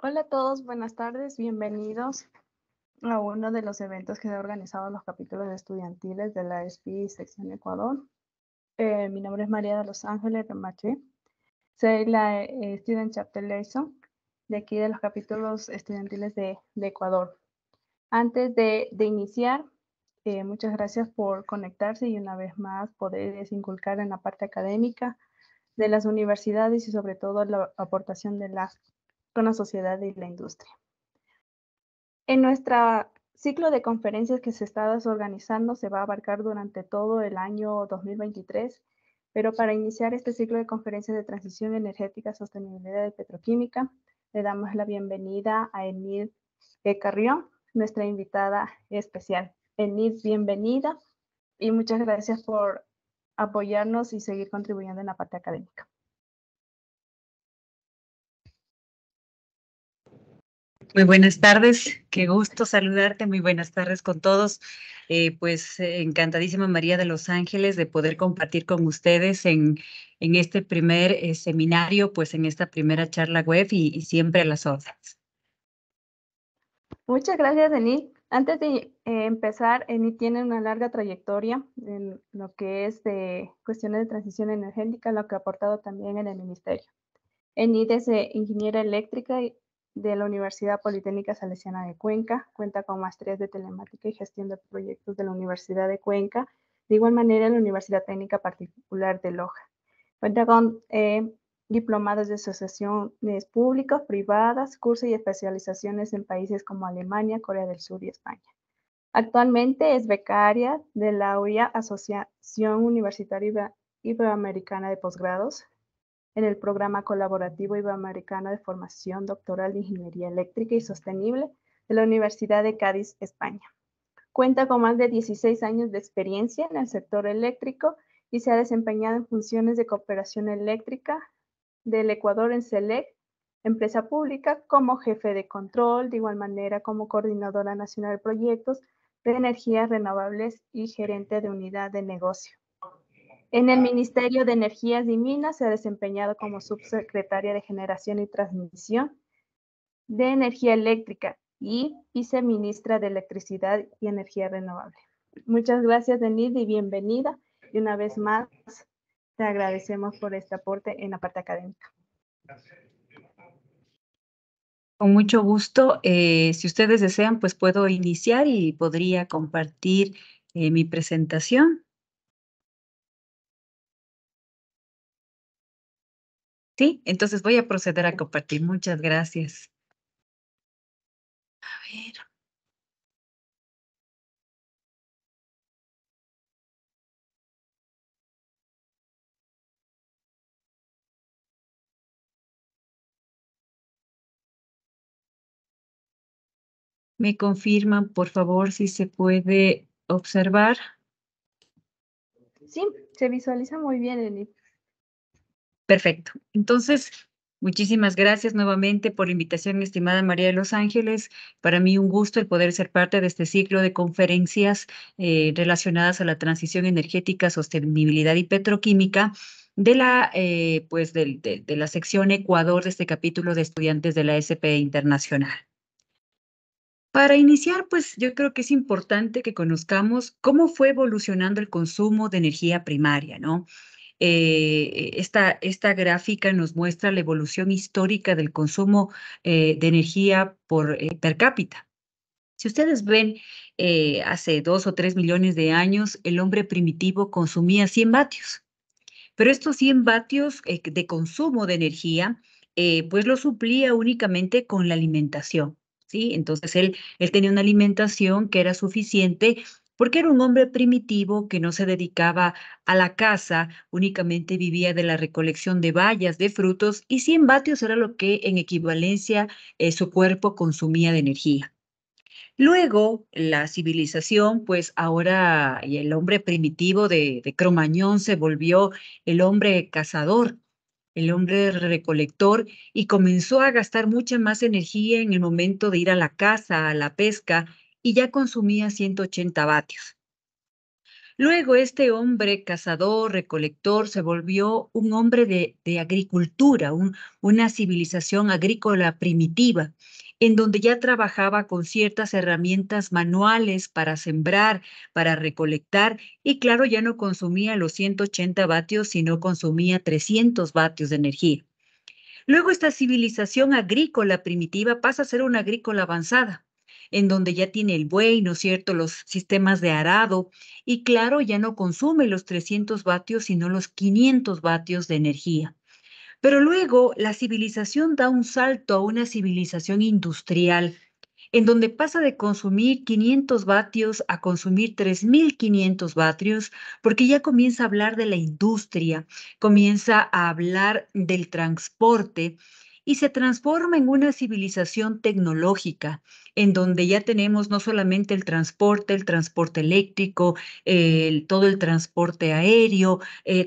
Hola a todos, buenas tardes, bienvenidos a uno de los eventos que se ha organizado en los capítulos estudiantiles de la SPI Sección Ecuador. Mi nombre es María de los Ángeles Remaché, soy la Student Chapter Liaison de aquí de los capítulos estudiantiles de Ecuador. Antes de iniciar, muchas gracias por conectarse y una vez más poder inculcar en la parte académica de las universidades y sobre todo la aportación con la sociedad y la industria. En nuestro ciclo de conferencias que se está organizando se va a abarcar durante todo el año 2023, pero para iniciar este ciclo de conferencias de transición energética, sostenibilidad y petroquímica, le damos la bienvenida a Enid Carrión, nuestra invitada especial. Enid, bienvenida y muchas gracias por apoyarnos y seguir contribuyendo en la parte académica. Muy buenas tardes, qué gusto saludarte, muy buenas tardes con todos. Encantadísima María de los Ángeles de poder compartir con ustedes en este primer seminario, pues en esta primera charla web y siempre a las órdenes. Muchas gracias, Enid. Antes de empezar, Enid tiene una larga trayectoria en lo que es de cuestiones de transición energética, lo que ha aportado también en el ministerio. Enid es ingeniera eléctrica de la Universidad Politécnica Salesiana de Cuenca, cuenta con maestrías de telemática y gestión de proyectos de la Universidad de Cuenca, de igual manera en la Universidad Técnica Particular de Loja. Cuenta con diplomados de asociaciones públicas, privadas, cursos y especializaciones en países como Alemania, Corea del Sur y España. Actualmente es becaria de la UIA, Asociación Universitaria Iberoamericana de Posgrados, en el programa colaborativo iberoamericano de formación doctoral de Ingeniería Eléctrica y Sostenible de la Universidad de Cádiz, España. Cuenta con más de 16 años de experiencia en el sector eléctrico y se ha desempeñado en funciones de cooperación eléctrica del Ecuador en SELEC, empresa pública, como jefe de control, de igual manera como coordinadora nacional de proyectos de energías renovables y gerente de unidad de negocio. En el Ministerio de Energías y Minas se ha desempeñado como subsecretaria de Generación y Transmisión de Energía Eléctrica y viceministra de Electricidad y Energía Renovable. Muchas gracias, Denise, y bienvenida. Y una vez más, te agradecemos por este aporte en la parte académica. Con mucho gusto. Si ustedes desean, pues puedo iniciar y podría compartir mi presentación. Sí, entonces voy a proceder a compartir. Muchas gracias. A ver. ¿Me confirman, por favor, si se puede observar? Sí, se visualiza muy bien, Eli. Perfecto. Entonces, muchísimas gracias nuevamente por la invitación, estimada María de los Ángeles. Para mí un gusto el poder ser parte de este ciclo de conferencias relacionadas a la transición energética, sostenibilidad y petroquímica de la sección Ecuador de este capítulo de estudiantes de la SPE Internacional. Para iniciar, pues yo creo que es importante que conozcamos cómo fue evolucionando el consumo de energía primaria, ¿no? Esta gráfica nos muestra la evolución histórica del consumo de energía per cápita. Si ustedes ven, hace 2 o 3 millones de años, el hombre primitivo consumía 100 vatios, pero estos 100 vatios de consumo de energía, pues lo suplía únicamente con la alimentación, ¿sí? Entonces él tenía una alimentación que era suficiente porque era un hombre primitivo que no se dedicaba a la caza, únicamente vivía de la recolección de bayas, de frutos, y 100 vatios era lo que en equivalencia su cuerpo consumía de energía. Luego, la civilización, pues ahora y el hombre primitivo de Cromañón se volvió el hombre cazador, el hombre recolector, y comenzó a gastar mucha más energía en el momento de ir a la caza, a la pesca, y ya consumía 180 vatios. Luego este hombre cazador, recolector, se volvió un hombre de agricultura, una civilización agrícola primitiva, en donde ya trabajaba con ciertas herramientas manuales para sembrar, para recolectar, y claro, ya no consumía los 180 vatios, sino consumía 300 vatios de energía. Luego esta civilización agrícola primitiva pasa a ser una agrícola avanzada, en donde ya tiene el buey, ¿no es cierto?, los sistemas de arado, y claro, ya no consume los 300 vatios, sino los 500 vatios de energía. Pero luego la civilización da un salto a una civilización industrial, en donde pasa de consumir 500 vatios a consumir 3.500 vatios, porque ya comienza a hablar de la industria, comienza a hablar del transporte y se transforma en una civilización tecnológica, en donde ya tenemos no solamente el transporte eléctrico, todo el transporte aéreo,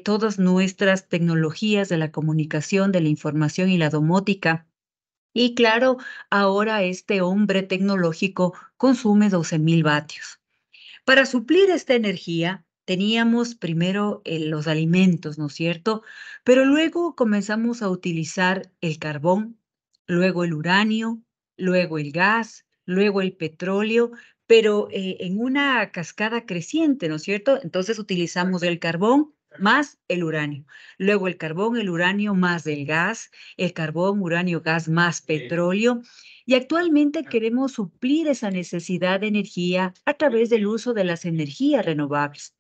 todas nuestras tecnologías de la comunicación, de la información y la domótica. Y claro, ahora este hombre tecnológico consume 12.000 vatios. Para suplir esta energía, teníamos primero los alimentos, ¿no es cierto? Pero luego comenzamos a utilizar el carbón, luego el uranio, luego el gas, luego el petróleo, pero en una cascada creciente, ¿no es cierto? Entonces utilizamos el carbón más el uranio, luego el carbón, el uranio más el gas, el carbón, uranio, gas más petróleo. Y actualmente queremos suplir esa necesidad de energía a través del uso de las energías renovables.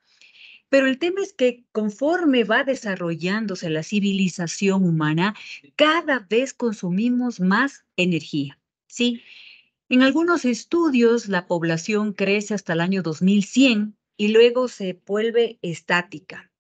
Pero el tema es que conforme va desarrollándose la civilización humana, cada vez consumimos más energía. ¿Sí? En algunos estudios, la población crece hasta el año 2100 y luego se vuelve estática,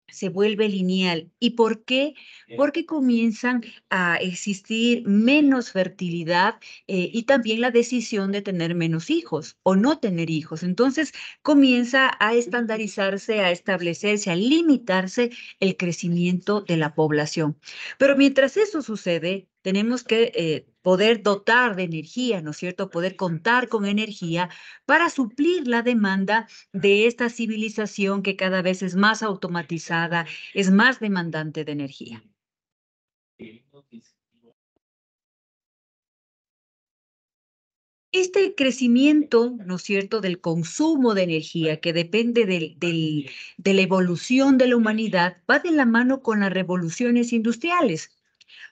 se vuelve lineal. ¿Y por qué? Porque comienzan a existir menos fertilidad y también la decisión de tener menos hijos o no tener hijos. Entonces comienza a estandarizarse, a establecerse, a limitarse el crecimiento de la población. Pero mientras eso sucede, tenemos que poder dotar de energía, ¿no es cierto? Poder contar con energía para suplir la demanda de esta civilización que cada vez es más automatizada, es más demandante de energía. Este crecimiento, ¿no es cierto?, del consumo de energía que depende de la evolución de la humanidad, va de la mano con las revoluciones industriales.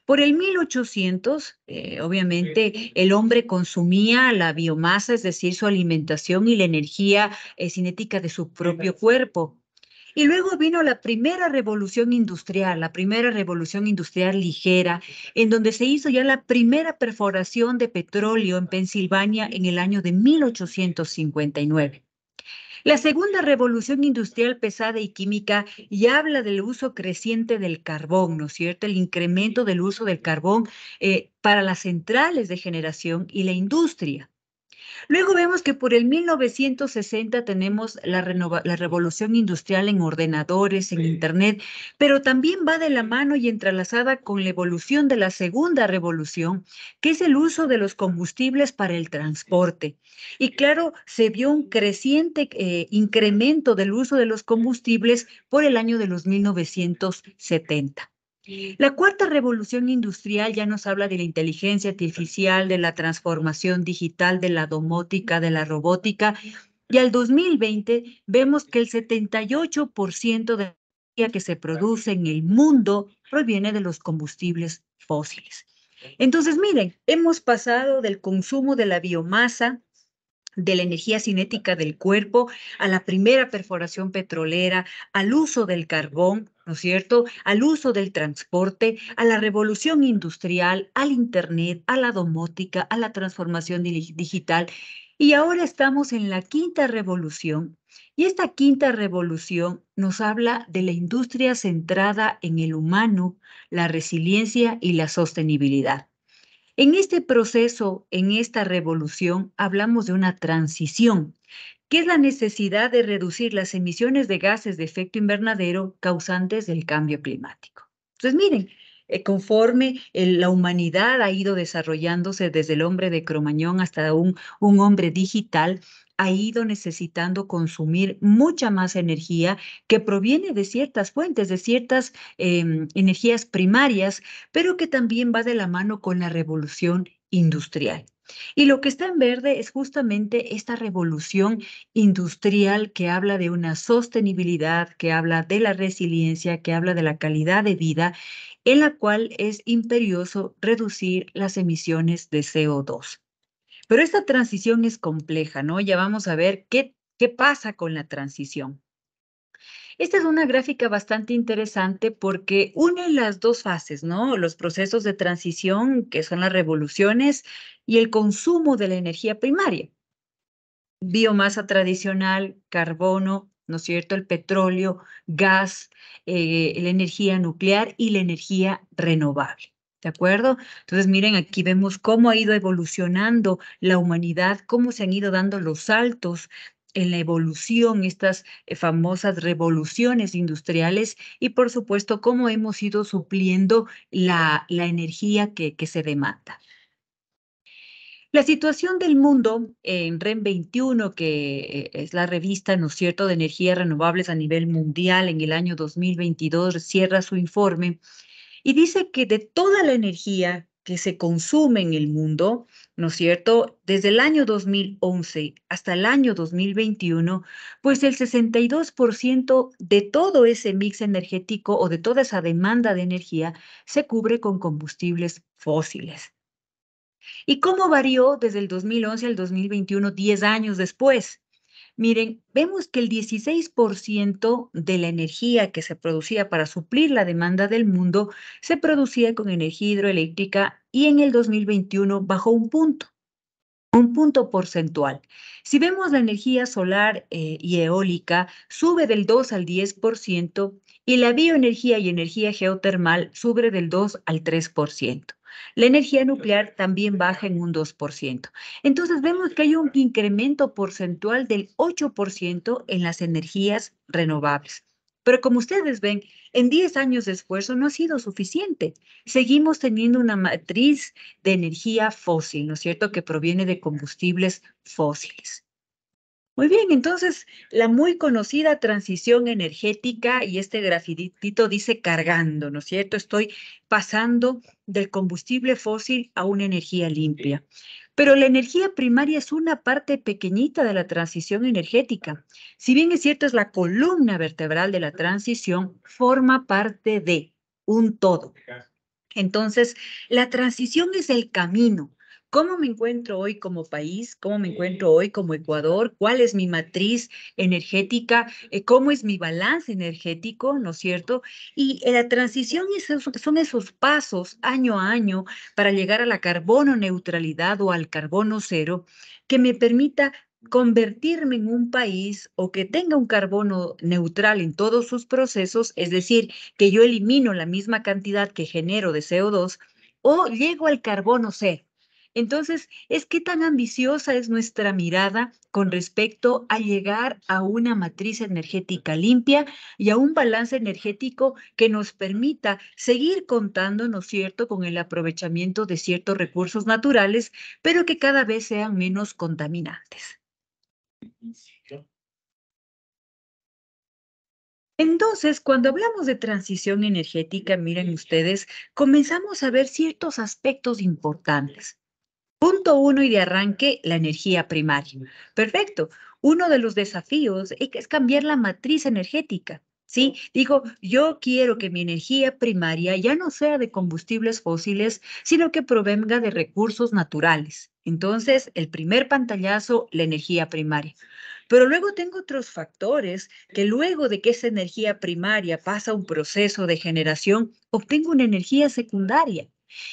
Por el 1800, obviamente, el hombre consumía la biomasa, es decir, su alimentación y la energía cinética de su propio cuerpo. Y luego vino la primera revolución industrial ligera, en donde se hizo ya la primera perforación de petróleo en Pensilvania en el año de 1859. La segunda revolución industrial pesada y química ya habla del uso creciente del carbón, ¿no es cierto? El incremento del uso del carbón para las centrales de generación y la industria. Luego vemos que por el 1960 tenemos la revolución industrial en ordenadores, en Internet, pero también va de la mano y entrelazada con la evolución de la segunda revolución, que es el uso de los combustibles para el transporte. Y claro, se vio un creciente incremento del uso de los combustibles por el año de los 1970. La cuarta revolución industrial ya nos habla de la inteligencia artificial, de la transformación digital, de la domótica, de la robótica. Y al 2020 vemos que el 78% de la energía que se produce en el mundo proviene de los combustibles fósiles. Entonces, miren, hemos pasado del consumo de la biomasa, de la energía cinética del cuerpo, a la primera perforación petrolera, al uso del carbón, ¿no es cierto?, al uso del transporte, a la revolución industrial, al Internet, a la domótica, a la transformación digital. Y ahora estamos en la quinta revolución. Y esta quinta revolución nos habla de la industria centrada en el humano, la resiliencia y la sostenibilidad. En este proceso, en esta revolución, hablamos de una transición, que es la necesidad de reducir las emisiones de gases de efecto invernadero causantes del cambio climático. Entonces, miren, conforme la humanidad ha ido desarrollándose desde el hombre de Cromañón hasta un hombre digital, ha ido necesitando consumir mucha más energía que proviene de ciertas fuentes, de ciertas energías primarias, pero que también va de la mano con la revolución industrial. Y lo que está en verde es justamente esta revolución industrial que habla de una sostenibilidad, que habla de la resiliencia, que habla de la calidad de vida, en la cual es imperioso reducir las emisiones de CO2. Pero esta transición es compleja, ¿no? Ya vamos a ver qué pasa con la transición. Esta es una gráfica bastante interesante porque une las dos fases, ¿no? Los procesos de transición, que son las revoluciones, y el consumo de la energía primaria. Biomasa tradicional, carbono, ¿no es cierto? El petróleo, gas, la energía nuclear y la energía renovable. ¿De acuerdo? Entonces, miren, aquí vemos cómo ha ido evolucionando la humanidad, cómo se han ido dando los saltos en la evolución, estas famosas revoluciones industriales y, por supuesto, cómo hemos ido supliendo la energía que se demanda. La situación del mundo en REN 21, que es la revista, ¿no es cierto?, de energías renovables a nivel mundial en el año 2022, cierra su informe y dice que de toda la energía que se consume en el mundo, ¿no es cierto?, desde el año 2011 hasta el año 2021, pues el 62% de todo ese mix energético o de toda esa demanda de energía se cubre con combustibles fósiles. ¿Y cómo varió desde el 2011 al 2021, 10 años después? Miren, vemos que el 16% de la energía que se producía para suplir la demanda del mundo se producía con energía hidroeléctrica y en el 2021 bajó un punto porcentual. Si vemos la energía solar y eólica, sube del 2 al 10% y la bioenergía y energía geotermal sube del 2 al 3%. La energía nuclear también baja en un 2%. Entonces vemos que hay un incremento porcentual del 8% en las energías renovables. Pero como ustedes ven, en 10 años de esfuerzo no ha sido suficiente. Seguimos teniendo una matriz de energía fósil, ¿no es cierto?, que proviene de combustibles fósiles. Muy bien, entonces la muy conocida transición energética y este grafitito dice cargando, ¿no es cierto? Estoy pasando del combustible fósil a una energía limpia. Pero la energía primaria es una parte pequeñita de la transición energética. Si bien es cierto, es la columna vertebral de la transición, forma parte de un todo. Entonces, la transición es el camino. ¿Cómo me encuentro hoy como país? ¿Cómo me encuentro hoy como Ecuador? ¿Cuál es mi matriz energética? ¿Cómo es mi balance energético? ¿No es cierto? Y la transición son esos pasos año a año para llegar a la carbono neutralidad o al carbono cero que me permita convertirme en un país o que tenga un carbono neutral en todos sus procesos, es decir, que yo elimino la misma cantidad que genero de CO2 o llego al carbono cero. Entonces, es qué tan ambiciosa es nuestra mirada con respecto a llegar a una matriz energética limpia y a un balance energético que nos permita seguir contando, ¿no es cierto?, con el aprovechamiento de ciertos recursos naturales, pero que cada vez sean menos contaminantes. Entonces, cuando hablamos de transición energética, miren ustedes, comenzamos a ver ciertos aspectos importantes. Punto uno y de arranque, la energía primaria. Perfecto. Uno de los desafíos es cambiar la matriz energética. ¿Sí? Digo, yo quiero que mi energía primaria ya no sea de combustibles fósiles, sino que provenga de recursos naturales. Entonces, el primer pantallazo, la energía primaria. Pero luego tengo otros factores que luego de que esa energía primaria pasa un proceso de generación, obtengo una energía secundaria.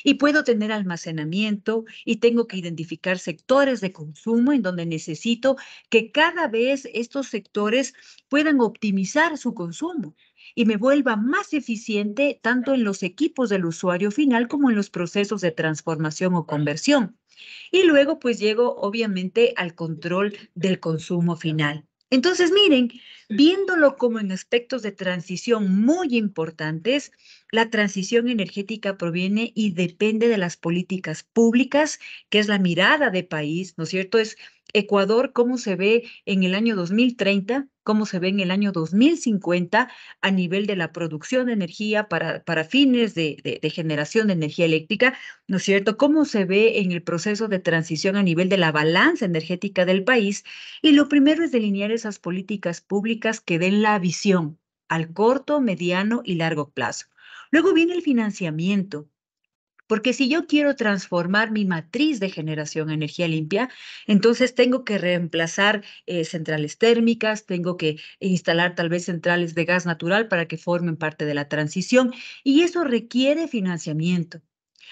Y puedo tener almacenamiento y tengo que identificar sectores de consumo en donde necesito que cada vez estos sectores puedan optimizar su consumo y me vuelva más eficiente tanto en los equipos del usuario final como en los procesos de transformación o conversión. Y luego pues llego obviamente al control del consumo final. Entonces, miren, viéndolo como en aspectos de transición muy importantes, la transición energética proviene y depende de las políticas públicas, que es la mirada de país, ¿no es cierto? Es Ecuador, cómo se ve en el año 2030, cómo se ve en el año 2050 a nivel de la producción de energía para fines de generación de energía eléctrica, ¿no es cierto? Cómo se ve en el proceso de transición a nivel de la balanza energética del país. Y lo primero es delinear esas políticas públicas que den la visión al corto, mediano y largo plazo. Luego viene el financiamiento. Porque si yo quiero transformar mi matriz de generación a energía limpia, entonces tengo que reemplazar centrales térmicas, tengo que instalar tal vez centrales de gas natural para que formen parte de la transición y eso requiere financiamiento.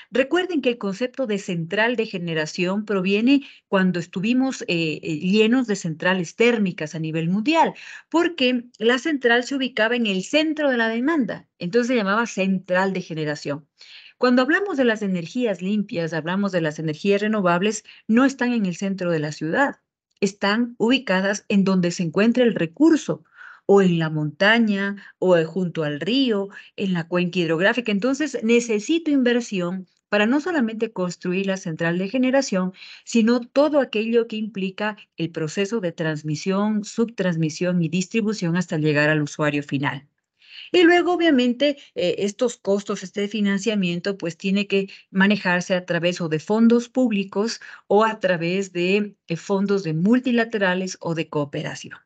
Recuerden que el concepto de central de generación proviene cuando estuvimos llenos de centrales térmicas a nivel mundial, porque la central se ubicaba en el centro de la demanda, entonces se llamaba central de generación. Cuando hablamos de las energías limpias, hablamos de las energías renovables, no están en el centro de la ciudad, están ubicadas en donde se encuentra el recurso, o en la montaña, o junto al río, en la cuenca hidrográfica. Entonces, necesito inversión para no solamente construir la central de generación, sino todo aquello que implica el proceso de transmisión, subtransmisión y distribución hasta llegar al usuario final. Y luego, obviamente, estos costos, este financiamiento, pues tiene que manejarse a través o de fondos públicos o a través de fondos de multilaterales o de cooperación.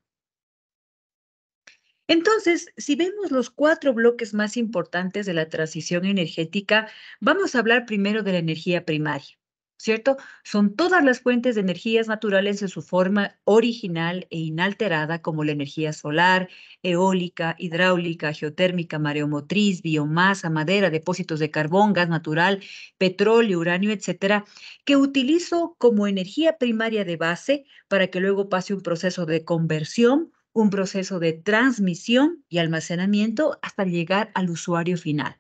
Entonces, si vemos los 4 bloques más importantes de la transición energética, vamos a hablar primero de la energía primaria, ¿cierto? Son todas las fuentes de energías naturales en su forma original e inalterada, como la energía solar, eólica, hidráulica, geotérmica, mareomotriz, biomasa, madera, depósitos de carbón, gas natural, petróleo, uranio, etcétera, que utilizo como energía primaria de base para que luego pase un proceso de conversión, un proceso de transmisión y almacenamiento hasta llegar al usuario final,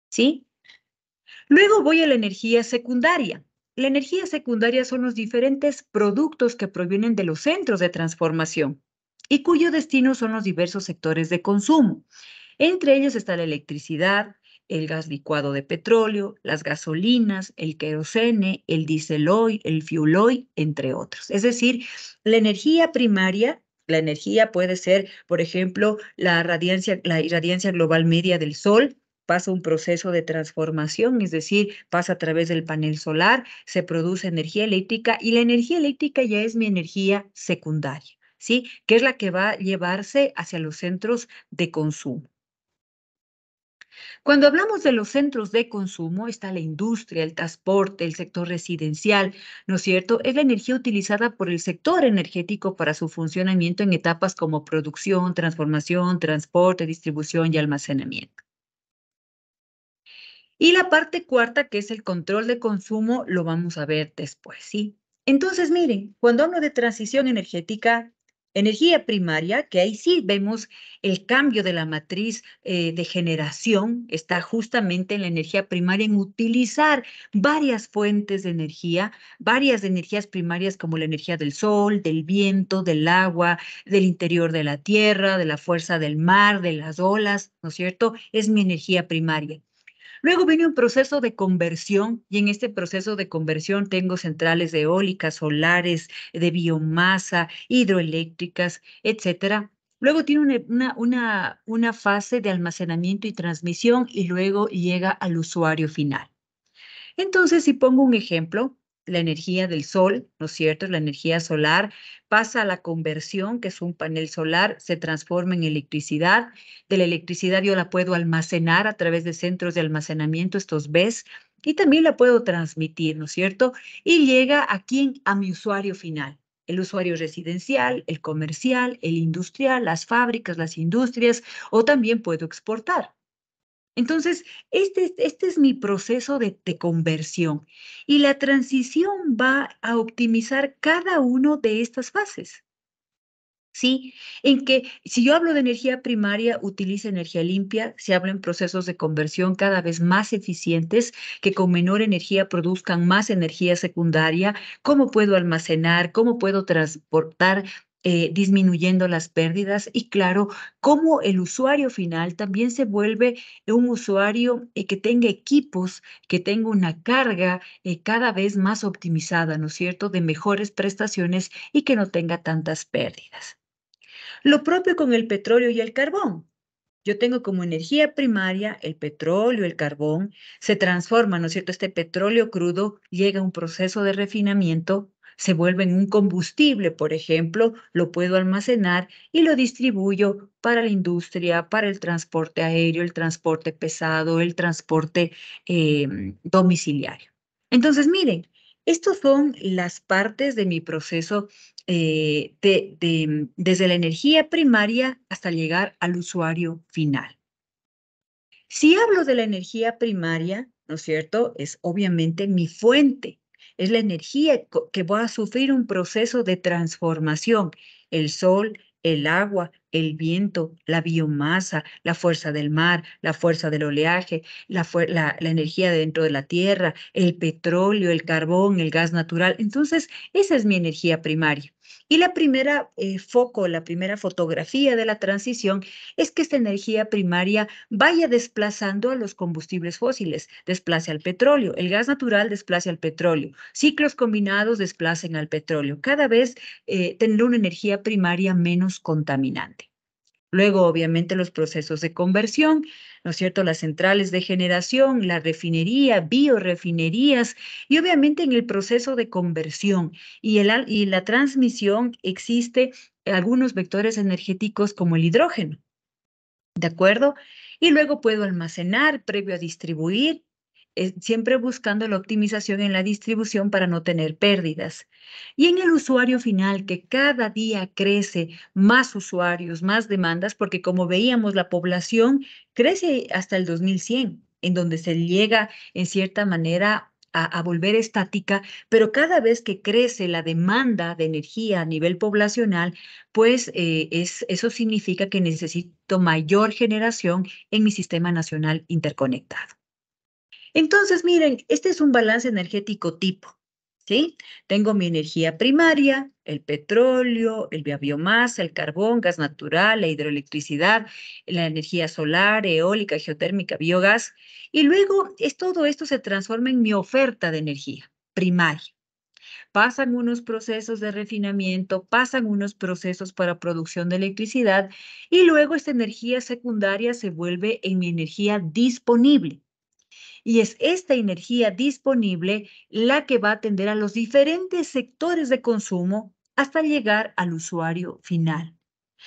¿sí? Luego voy a la energía secundaria. La energía secundaria son los diferentes productos que provienen de los centros de transformación y cuyo destino son los diversos sectores de consumo. Entre ellos está la electricidad, el gas licuado de petróleo, las gasolinas, el querosene, el diesel oil, el fuel oil, entre otros. Es decir, la energía primaria, la energía puede ser, por ejemplo, la irradiancia global media del sol, pasa un proceso de transformación, es decir, pasa a través del panel solar, se produce energía eléctrica y la energía eléctrica ya es mi energía secundaria, ¿sí? Que es la que va a llevarse hacia los centros de consumo. Cuando hablamos de los centros de consumo, está la industria, el transporte, el sector residencial, ¿no es cierto? Es la energía utilizada por el sector energético para su funcionamiento en etapas como producción, transformación, transporte, distribución y almacenamiento. Y la parte cuarta, que es el control de consumo, lo vamos a ver después, ¿sí? Entonces, miren, cuando hablo de transición energética, energía primaria, que ahí sí vemos el cambio de la matriz de generación, está justamente en la energía primaria, en utilizar varias fuentes de energía, varias energías primarias como la energía del sol, del viento, del agua, del interior de la tierra, de la fuerza del mar, de las olas, ¿no es cierto? Es mi energía primaria. Luego viene un proceso de conversión y en este proceso de conversión tengo centrales eólicas, solares, de biomasa, hidroeléctricas, etcétera. Luego tiene una fase de almacenamiento y transmisión y luego llega al usuario final. Entonces, si pongo un ejemplo, la energía del sol, ¿no es cierto? La energía solar pasa a la conversión, que es un panel solar, se transforma en electricidad. De la electricidad yo la puedo almacenar a través de centros de almacenamiento, estos BESS, y también la puedo transmitir, ¿no es cierto? Y llega aquí a mi usuario final. El usuario residencial, el comercial, el industrial, las fábricas, las industrias, o también puedo exportar. Entonces, este es mi proceso de conversión y la transición va a optimizar cada uno de estas fases. ¿Sí? En que si yo hablo de energía primaria, utiliza energía limpia, se habla en procesos de conversión cada vez más eficientes que con menor energía produzcan más energía secundaria, cómo puedo almacenar, cómo puedo transportar disminuyendo las pérdidas y claro, cómo el usuario final también se vuelve un usuario que tenga equipos, que tenga una carga cada vez más optimizada, ¿no es cierto?, de mejores prestaciones y que no tenga tantas pérdidas. Lo propio con el petróleo y el carbón. Yo tengo como energía primaria el petróleo, el carbón, se transforma, ¿no es cierto? Este petróleo crudo llega a un proceso de refinamiento, se vuelve en un combustible, por ejemplo, lo puedo almacenar y lo distribuyo para la industria, para el transporte aéreo, el transporte pesado, el transporte domiciliario. Entonces, miren, estos son las partes de mi proceso desde la energía primaria hasta llegar al usuario final. Si hablo de la energía primaria, ¿no es cierto? Es obviamente mi fuente, es la energía que va a sufrir un proceso de transformación. El sol, el agua, el viento, la biomasa, la fuerza del mar, la fuerza del oleaje, la energía dentro de la tierra, el petróleo, el carbón, el gas natural. Entonces, esa es mi energía primaria. Y la primera foco, la primera fotografía de la transición es que esta energía primaria vaya desplazando a los combustibles fósiles, desplace al petróleo, el gas natural desplace al petróleo, ciclos combinados desplacen al petróleo, cada vez tener una energía primaria menos contaminante. Luego, obviamente, los procesos de conversión, ¿no es cierto? Las centrales de generación, la refinería, biorefinerías y obviamente en el proceso de conversión y la transmisión existe algunos vectores energéticos como el hidrógeno. ¿De acuerdo? Y luego puedo almacenar previo a distribuir, siempre buscando la optimización en la distribución para no tener pérdidas. Y en el usuario final, que cada día crece más usuarios, más demandas, porque como veíamos, la población crece hasta el 2100, en donde se llega en cierta manera a volver estática, pero cada vez que crece la demanda de energía a nivel poblacional, pues eso significa que necesito mayor generación en mi sistema nacional interconectado. Entonces, miren, este es un balance energético tipo, ¿sí? Tengo mi energía primaria, el petróleo, la biomasa, el carbón, gas natural, la hidroelectricidad, la energía solar, eólica, geotérmica, biogás, y luego todo esto se transforma en mi oferta de energía primaria. Pasan unos procesos de refinamiento, pasan unos procesos para producción de electricidad y luego esta energía secundaria se vuelve en mi energía disponible. Y es esta energía disponible la que va a atender a los diferentes sectores de consumo hasta llegar al usuario final.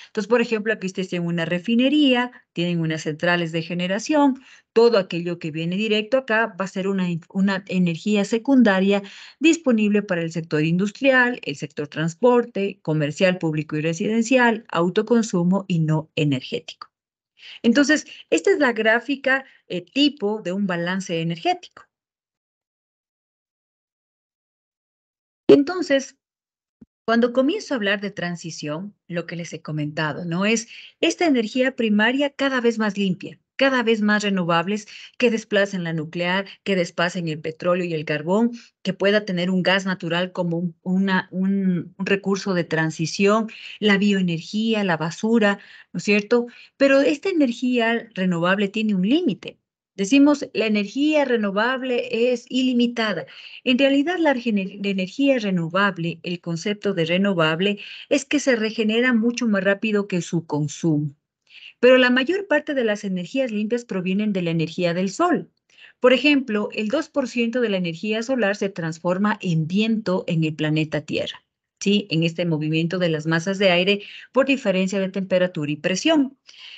Entonces, por ejemplo, aquí ustedes tienen una refinería, tienen unas centrales de generación, todo aquello que viene directo acá va a ser una energía secundaria disponible para el sector industrial, el sector transporte, comercial, público y residencial, autoconsumo y no energético. Entonces, esta es la gráfica tipo de un balance energético. Entonces, cuando comienzo a hablar de transición, lo que les he comentado, ¿no? Es esta energía primaria cada vez más limpia, cada vez más renovables, que desplacen la nuclear, que desplacen el petróleo y el carbón, que pueda tener un gas natural como un recurso de transición, la bioenergía, la basura, ¿no es cierto? Pero esta energía renovable tiene un límite. Decimos, la energía renovable es ilimitada. En realidad, la energía renovable, el concepto de renovable, es que se regenera mucho más rápido que su consumo. Pero la mayor parte de las energías limpias provienen de la energía del sol. Por ejemplo, el 2% de la energía solar se transforma en viento en el planeta Tierra, ¿sí? En este movimiento de las masas de aire por diferencia de temperatura y presión.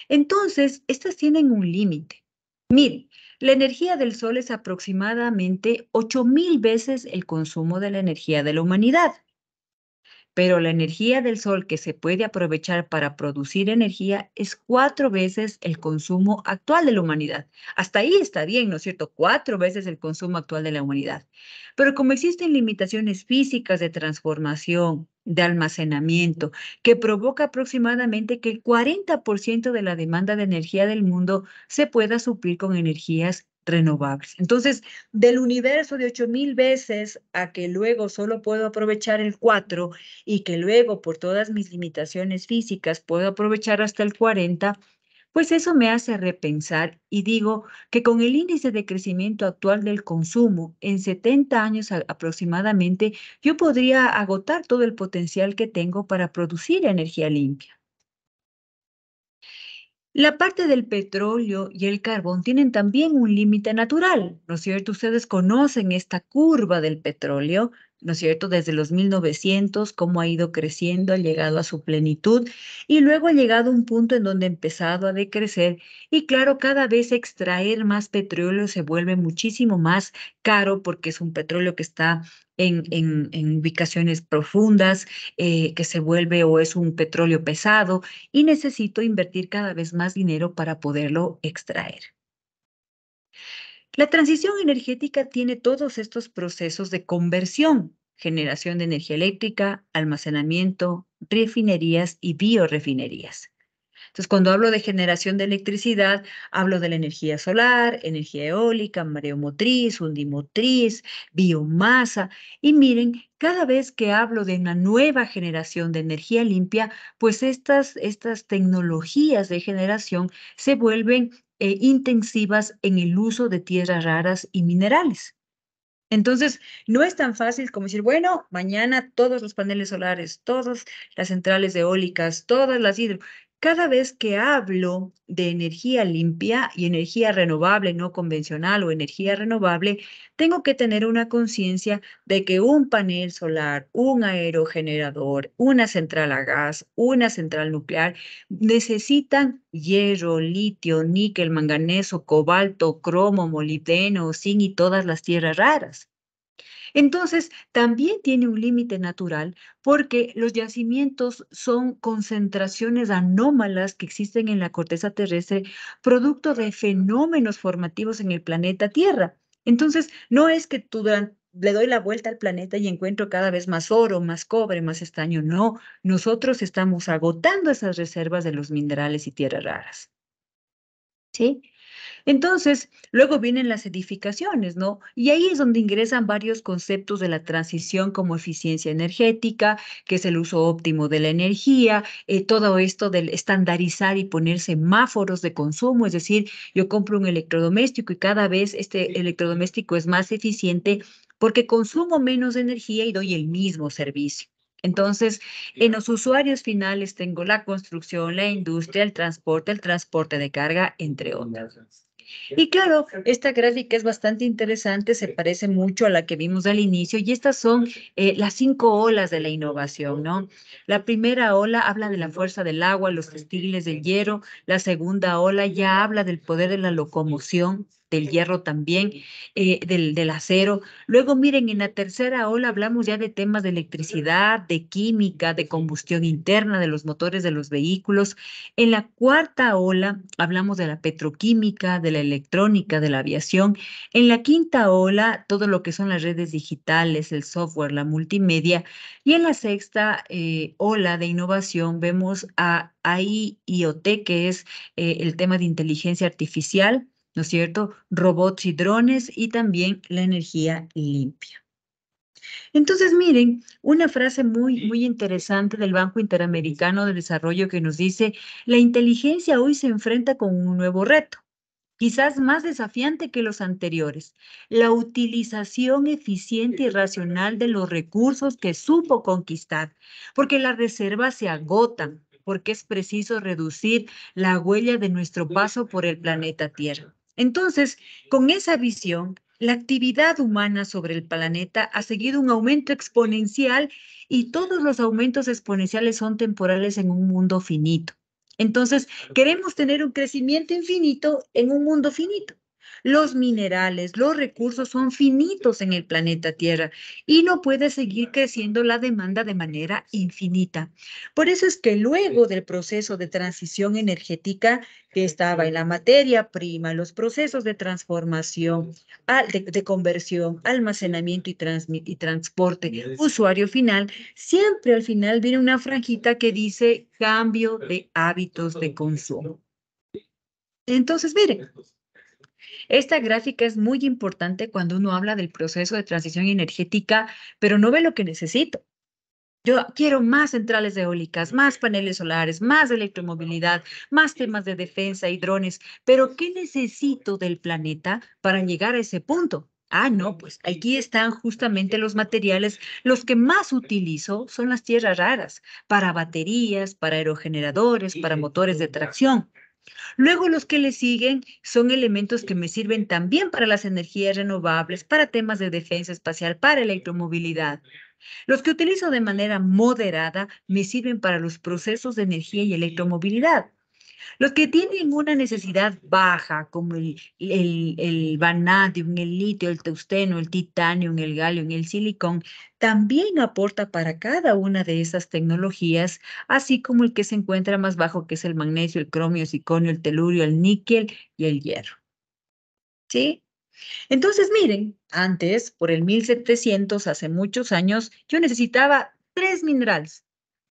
Entonces, estas tienen un límite. Miren, la energía del sol es aproximadamente 8,000 veces el consumo de la energía de la humanidad. Pero la energía del sol que se puede aprovechar para producir energía es 4 veces el consumo actual de la humanidad. Hasta ahí está bien, ¿no es cierto? 4 veces el consumo actual de la humanidad. Pero como existen limitaciones físicas de transformación, de almacenamiento, que provoca aproximadamente que el 40% de la demanda de energía del mundo se pueda suplir con energías renovables. Entonces, del universo de 8.000 veces a que luego solo puedo aprovechar el 4 y que luego por todas mis limitaciones físicas puedo aprovechar hasta el 40, pues eso me hace repensar y digo que con el índice de crecimiento actual del consumo, en 70 años aproximadamente, yo podría agotar todo el potencial que tengo para producir energía limpia. La parte del petróleo y el carbón tienen también un límite natural, ¿no es cierto? Ustedes conocen esta curva del petróleo, ¿no es cierto? Desde los 1900, cómo ha ido creciendo, ha llegado a su plenitud y luego ha llegado a un punto en donde ha empezado a decrecer y claro, cada vez extraer más petróleo se vuelve muchísimo más caro porque es un petróleo que está en ubicaciones profundas, que se vuelve o es un petróleo pesado y necesito invertir cada vez más dinero para poderlo extraer. La transición energética tiene todos estos procesos de conversión, generación de energía eléctrica, almacenamiento, refinerías y biorefinerías. Entonces, cuando hablo de generación de electricidad, hablo de la energía solar, energía eólica, mareomotriz, undimotriz, biomasa. Y miren, cada vez que hablo de una nueva generación de energía limpia, pues estas tecnologías de generación se vuelven intensivas en el uso de tierras raras y minerales. Entonces, no es tan fácil como decir, bueno, mañana todos los paneles solares, todas las centrales eólicas, todas las hidro. Cada vez que hablo de energía limpia y energía renovable, no convencional o energía renovable, tengo que tener una conciencia de que un panel solar, un aerogenerador, una central a gas, una central nuclear, necesitan hierro, litio, níquel, manganeso, cobalto, cromo, molibdeno, zinc y todas las tierras raras. Entonces, también tiene un límite natural porque los yacimientos son concentraciones anómalas que existen en la corteza terrestre, producto de fenómenos formativos en el planeta Tierra. Entonces, no es que le doy la vuelta al planeta y encuentro cada vez más oro, más cobre, más estaño. No, nosotros estamos agotando esas reservas de los minerales y tierras raras. ¿Sí? Entonces, luego vienen las edificaciones, ¿no? Y ahí es donde ingresan varios conceptos de la transición como eficiencia energética, que es el uso óptimo de la energía, todo esto del estandarizar y poner semáforos de consumo, es decir, yo compro un electrodoméstico y cada vez este electrodoméstico es más eficiente porque consumo menos energía y doy el mismo servicio. Entonces, en los usuarios finales tengo la construcción, la industria, el transporte de carga, entre otros. Y claro, esta gráfica es bastante interesante, se parece mucho a la que vimos al inicio, y estas son las 5 olas de la innovación, ¿no? La primera ola habla de la fuerza del agua, los textiles del hierro, la segunda ola ya habla del poder de la locomoción, del hierro también, del acero. Luego, miren, en la tercera ola hablamos ya de temas de electricidad, de química, de combustión interna, de los motores de los vehículos. En la cuarta ola hablamos de la petroquímica, de la electrónica, de la aviación. En la quinta ola, todo lo que son las redes digitales, el software, la multimedia. Y en la sexta ola de innovación vemos a IoT, que es el tema de inteligencia artificial, ¿no es cierto? Robots y drones y también la energía limpia. Entonces, miren, una frase muy interesante del Banco Interamericano de Desarrollo que nos dice, la inteligencia hoy se enfrenta con un nuevo reto, quizás más desafiante que los anteriores, la utilización eficiente y racional de los recursos que supo conquistar, porque las reservas se agotan, porque es preciso reducir la huella de nuestro paso por el planeta Tierra. Entonces, con esa visión, la actividad humana sobre el planeta ha seguido un aumento exponencial y todos los aumentos exponenciales son temporales en un mundo finito. Entonces, queremos tener un crecimiento infinito en un mundo finito. Los minerales, los recursos son finitos en el planeta Tierra y no puede seguir creciendo la demanda de manera infinita. Por eso es que luego del proceso de transición energética que estaba en la materia prima, los procesos de transformación, de conversión, almacenamiento y transporte, usuario final, siempre al final viene una franjita que dice cambio de hábitos de consumo. Entonces, miren, Esta gráfica es muy importante cuando uno habla del proceso de transición energética, pero no ve lo que necesito. Yo quiero más centrales eólicas, más paneles solares, más electromovilidad, más temas de defensa y drones, pero ¿qué necesito del planeta para llegar a ese punto? Ah, no, pues aquí están justamente los materiales. Los que más utilizo son las tierras raras, para baterías, para aerogeneradores, para motores de tracción. Luego los que le siguen son elementos que me sirven también para las energías renovables, para temas de defensa espacial, para electromovilidad. Los que utilizo de manera moderada me sirven para los procesos de energía y electromovilidad. Los que tienen una necesidad baja, como el vanadium, el litio, el tungsteno, el titanio, el galio, el silicón, también aporta para cada una de esas tecnologías, así como el que se encuentra más bajo, que es el magnesio, el cromio, el circonio, el telurio, el níquel y el hierro. ¿Sí? Entonces, miren, antes, por el 1700, hace muchos años, yo necesitaba tres minerales,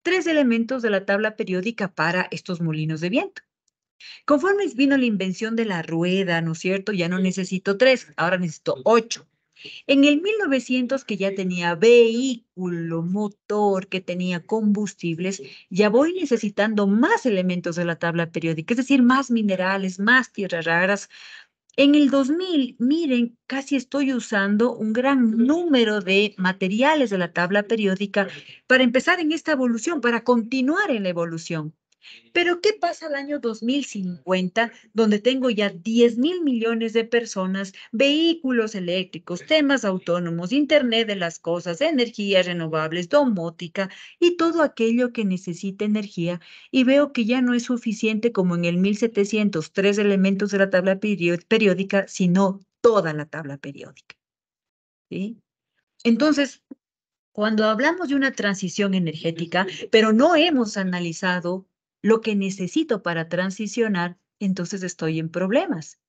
tres elementos de la tabla periódica para estos molinos de viento. Conforme vino la invención de la rueda, ¿no es cierto? Ya no necesito tres, ahora necesito ocho. En el 1900, que ya tenía vehículo, motor, que tenía combustibles, ya voy necesitando más elementos de la tabla periódica, es decir, más minerales, más tierras raras. En el 2000, miren, casi estoy usando un gran número de materiales de la tabla periódica para empezar en esta evolución, para continuar en la evolución. Pero ¿qué pasa al año 2050, donde tengo ya 10.000 millones de personas, vehículos eléctricos, temas autónomos, Internet de las cosas, energías renovables, domótica y todo aquello que necesita energía? Y veo que ya no es suficiente como en el 1700, tres elementos de la tabla periódica, sino toda la tabla periódica. ¿Sí? Entonces, cuando hablamos de una transición energética, pero no hemos analizado lo que necesito para transicionar, entonces estoy en problemas.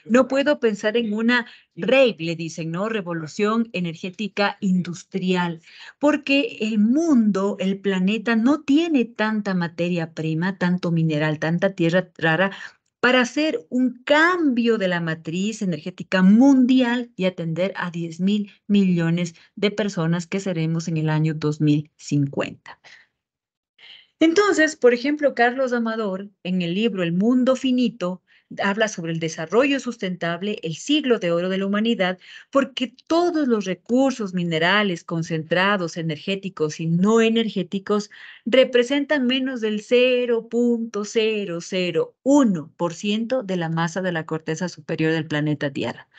No puedo pensar en una rave, le dicen, ¿no? Revolución energética industrial, porque el mundo, el planeta, no tiene tanta materia prima, tanto mineral, tanta tierra rara para hacer un cambio de la matriz energética mundial y atender a 10.000 millones de personas que seremos en el año 2050. Entonces, por ejemplo, Carlos Amador, en el libro El Mundo Finito, habla sobre el desarrollo sustentable, el siglo de oro de la humanidad, porque todos los recursos minerales concentrados, energéticos y no energéticos representan menos del 0.001% de la masa de la corteza superior del planeta Tierra.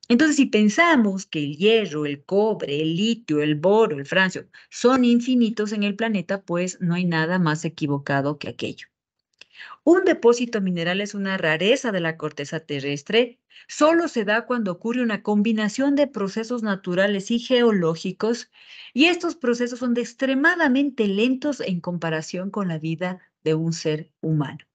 Entonces, si pensamos que el hierro, el cobre, el litio, el boro, el francio son infinitos en el planeta, pues no hay nada más equivocado que aquello. Un depósito mineral es una rareza de la corteza terrestre. Solo se da cuando ocurre una combinación de procesos naturales y geológicos, y estos procesos son extremadamente lentos en comparación con la vida de un ser humano.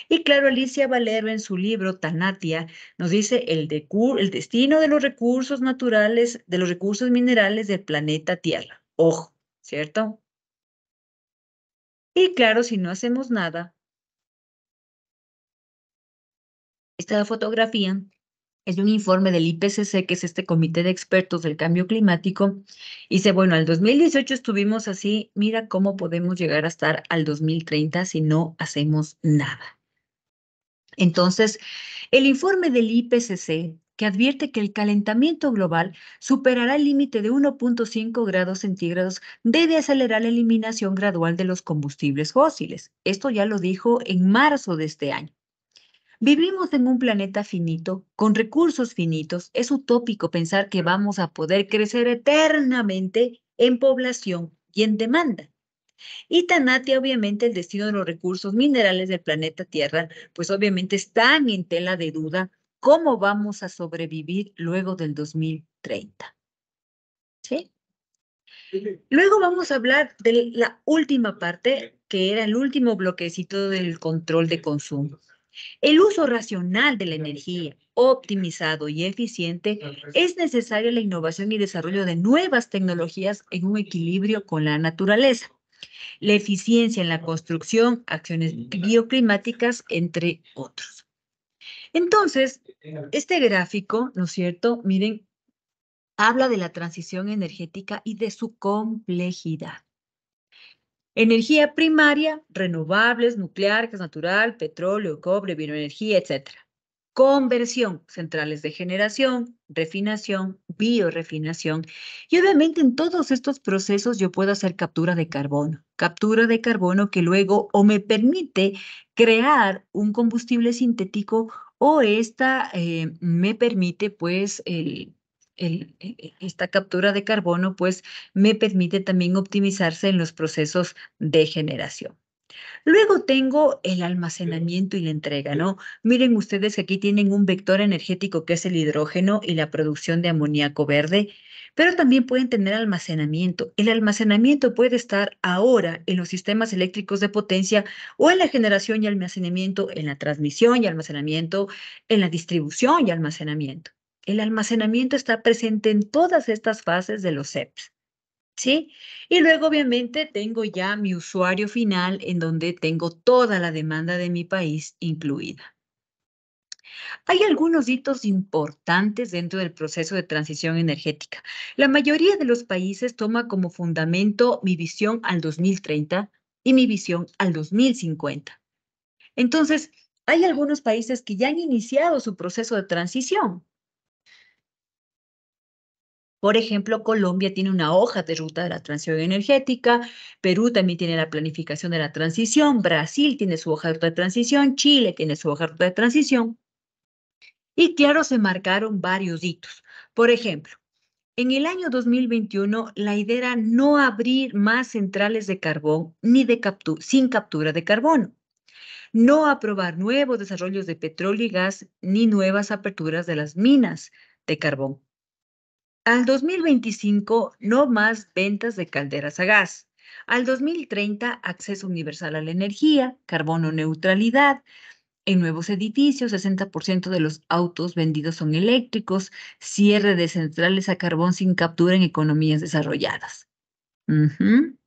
Y claro, Alicia Valero en su libro Tanatia nos dice el destino de los recursos naturales, de los recursos minerales del planeta Tierra. Ojo, ¿cierto? Y claro, si no hacemos nada, esta fotografía es de un informe del IPCC, que es este Comité de Expertos del Cambio Climático. Y dice, bueno, al 2018 estuvimos así, mira cómo podemos llegar a estar al 2030 si no hacemos nada. Entonces, el informe del IPCC, que advierte que el calentamiento global superará el límite de 1.5 grados centígrados, debe acelerar la eliminación gradual de los combustibles fósiles. Esto ya lo dijo en marzo de este año. Vivimos en un planeta finito, con recursos finitos. Es utópico pensar que vamos a poder crecer eternamente en población y en demanda. Y Tanati, obviamente, el destino de los recursos minerales del planeta Tierra, pues obviamente están en tela de duda. ¿Cómo vamos a sobrevivir luego del 2030? ¿Sí? Luego vamos a hablar de la última parte, que era el último bloquecito del control de consumo. El uso racional de la energía, optimizado y eficiente, es necesaria la innovación y desarrollo de nuevas tecnologías en un equilibrio con la naturaleza. La eficiencia en la construcción, acciones bioclimáticas, entre otros. Entonces, este gráfico, ¿no es cierto? Miren, habla de la transición energética y de su complejidad. Energía primaria, renovables, nuclear, gas natural, petróleo, cobre, bioenergía, etc. Conversión, centrales de generación, refinación, biorefinación. Y obviamente en todos estos procesos yo puedo hacer captura de carbono. Captura de carbono que luego o me permite crear un combustible sintético o esta me permite pues esta captura de carbono pues me permite también optimizarse en los procesos de generación. Luego tengo el almacenamiento y la entrega, ¿no? Miren ustedes que aquí tienen un vector energético que es el hidrógeno y la producción de amoníaco verde, pero también pueden tener almacenamiento. El almacenamiento puede estar ahora en los sistemas eléctricos de potencia o en la generación y almacenamiento, en la transmisión y almacenamiento, en la distribución y almacenamiento. El almacenamiento está presente en todas estas fases de los CEPs. ¿Sí? Y luego, obviamente, tengo ya mi usuario final en donde tengo toda la demanda de mi país incluida. Hay algunos hitos importantes dentro del proceso de transición energética. La mayoría de los países toma como fundamento mi visión al 2030 y mi visión al 2050. Entonces, hay algunos países que ya han iniciado su proceso de transición. Por ejemplo, Colombia tiene una hoja de ruta de la transición energética, Perú también tiene la planificación de la transición, Brasil tiene su hoja de ruta de transición, Chile tiene su hoja de ruta de transición. Y claro, se marcaron varios hitos. Por ejemplo, en el año 2021, la idea era no abrir más centrales de carbón ni de sin captura de carbono, no aprobar nuevos desarrollos de petróleo y gas ni nuevas aperturas de las minas de carbón. Al 2025, no más ventas de calderas a gas. Al 2030, acceso universal a la energía, carbono neutralidad. En nuevos edificios, 60% de los autos vendidos son eléctricos, cierre de centrales a carbón sin captura en economías desarrolladas. Ujú.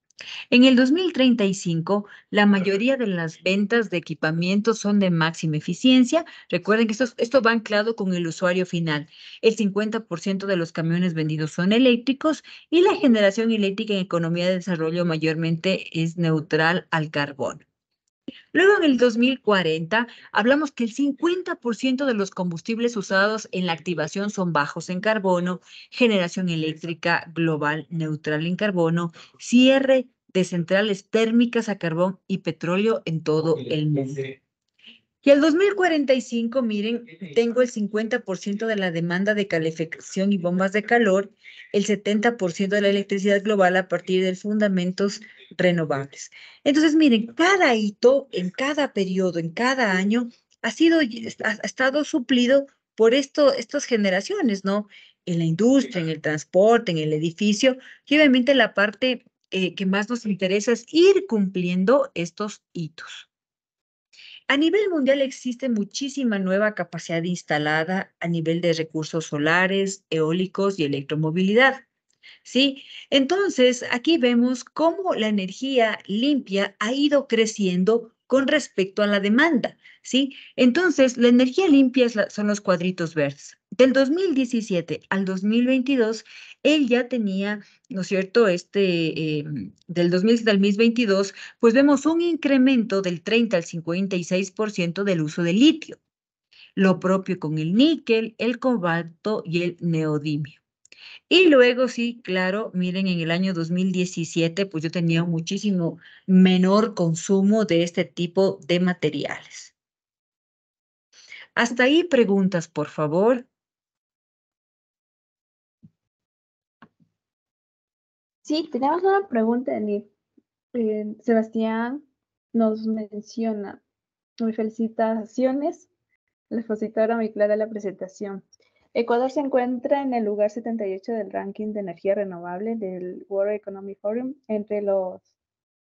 En el 2035, la mayoría de las ventas de equipamientos son de máxima eficiencia. Recuerden que esto va anclado con el usuario final. El 50% de los camiones vendidos son eléctricos y la generación eléctrica en economía de desarrollo mayormente es neutral al carbono. Luego, en el 2040, hablamos que el 50% de los combustibles usados en la activación son bajos en carbono, generación eléctrica global neutral en carbono, cierre de centrales térmicas a carbón y petróleo en todo el mundo. Y al 2045, miren, tengo el 50% de la demanda de calefacción y bombas de calor, el 70% de la electricidad global a partir de fundamentos renovables. Entonces, miren, cada hito, en cada periodo, en cada año, ha estado suplido por estas generaciones, ¿no? En la industria, en el transporte, en el edificio, y obviamente la parte que más nos interesa es ir cumpliendo estos hitos. A nivel mundial existe muchísima nueva capacidad instalada a nivel de recursos solares, eólicos y electromovilidad. ¿Sí? Entonces, aquí vemos cómo la energía limpia ha ido creciendo con respecto a la demanda, ¿sí? Entonces, la energía limpia son los cuadritos verdes. Del 2017 al 2022, él ya tenía, ¿no es cierto? Del 2000 al 2022, pues vemos un incremento del 30 al 56% del uso de litio. Lo propio con el níquel, el cobalto y el neodimio. Y luego, sí, claro, miren, en el año 2017, pues yo tenía muchísimo menor consumo de este tipo de materiales. Hasta ahí preguntas, por favor. Sí, tenemos una pregunta, Denise. Sebastián nos menciona, muy felicitaciones, la expositora muy clara la presentación. Ecuador se encuentra en el lugar 78 del ranking de energía renovable del World Economic Forum entre los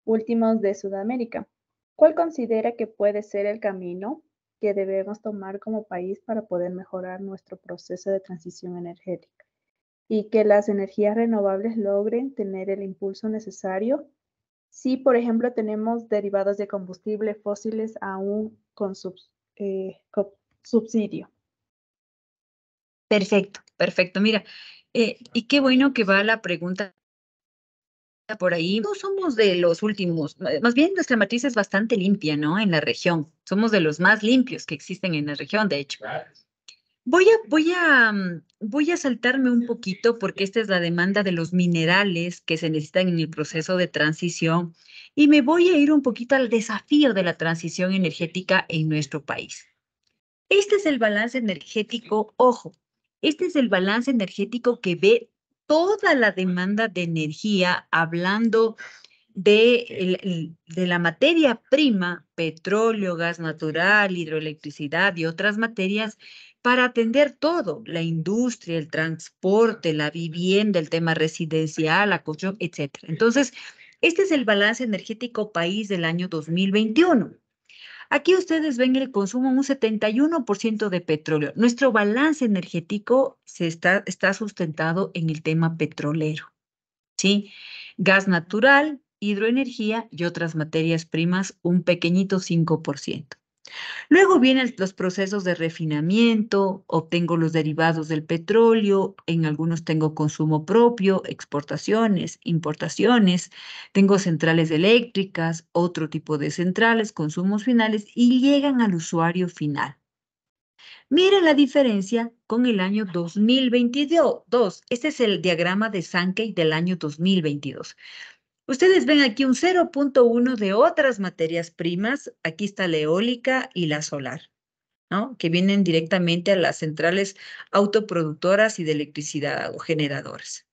últimos de Sudamérica. ¿Cuál considera que puede ser el camino que debemos tomar como país para poder mejorar nuestro proceso de transición energética y que las energías renovables logren tener el impulso necesario si, por ejemplo, tenemos derivados de combustibles fósiles aún subsidio. Perfecto, perfecto. Mira, y qué bueno que va la pregunta por ahí. No somos de los últimos, más bien nuestra matriz es bastante limpia, ¿no? En la región. Somos de los más limpios que existen en la región, de hecho. Voy a saltarme un poquito porque esta es la demanda de los minerales que se necesitan en el proceso de transición y me voy a ir un poquito al desafío de la transición energética en nuestro país. Este es el balance energético, ojo, este es el balance energético que ve toda la demanda de energía hablando de la materia prima, petróleo, gas natural, hidroelectricidad y otras materias, para atender todo, la industria, el transporte, la vivienda, el tema residencial, la construcción, etc. Entonces, este es el balance energético país del año 2021. Aquí ustedes ven el consumo un 71% de petróleo. Nuestro balance energético está sustentado en el tema petrolero. ¿Sí? Gas natural, hidroenergía y otras materias primas, un pequeñito 5%. Luego vienen los procesos de refinamiento, obtengo los derivados del petróleo, en algunos tengo consumo propio, exportaciones, importaciones, tengo centrales eléctricas, otro tipo de centrales, consumos finales y llegan al usuario final. Miren la diferencia con el año 2022. Este es el diagrama de Sankey del año 2022. Ustedes ven aquí un 0.1 de otras materias primas. Aquí está la eólica y la solar, ¿no? Que vienen directamente a las centrales autoproductoras y de electricidad o generadoras.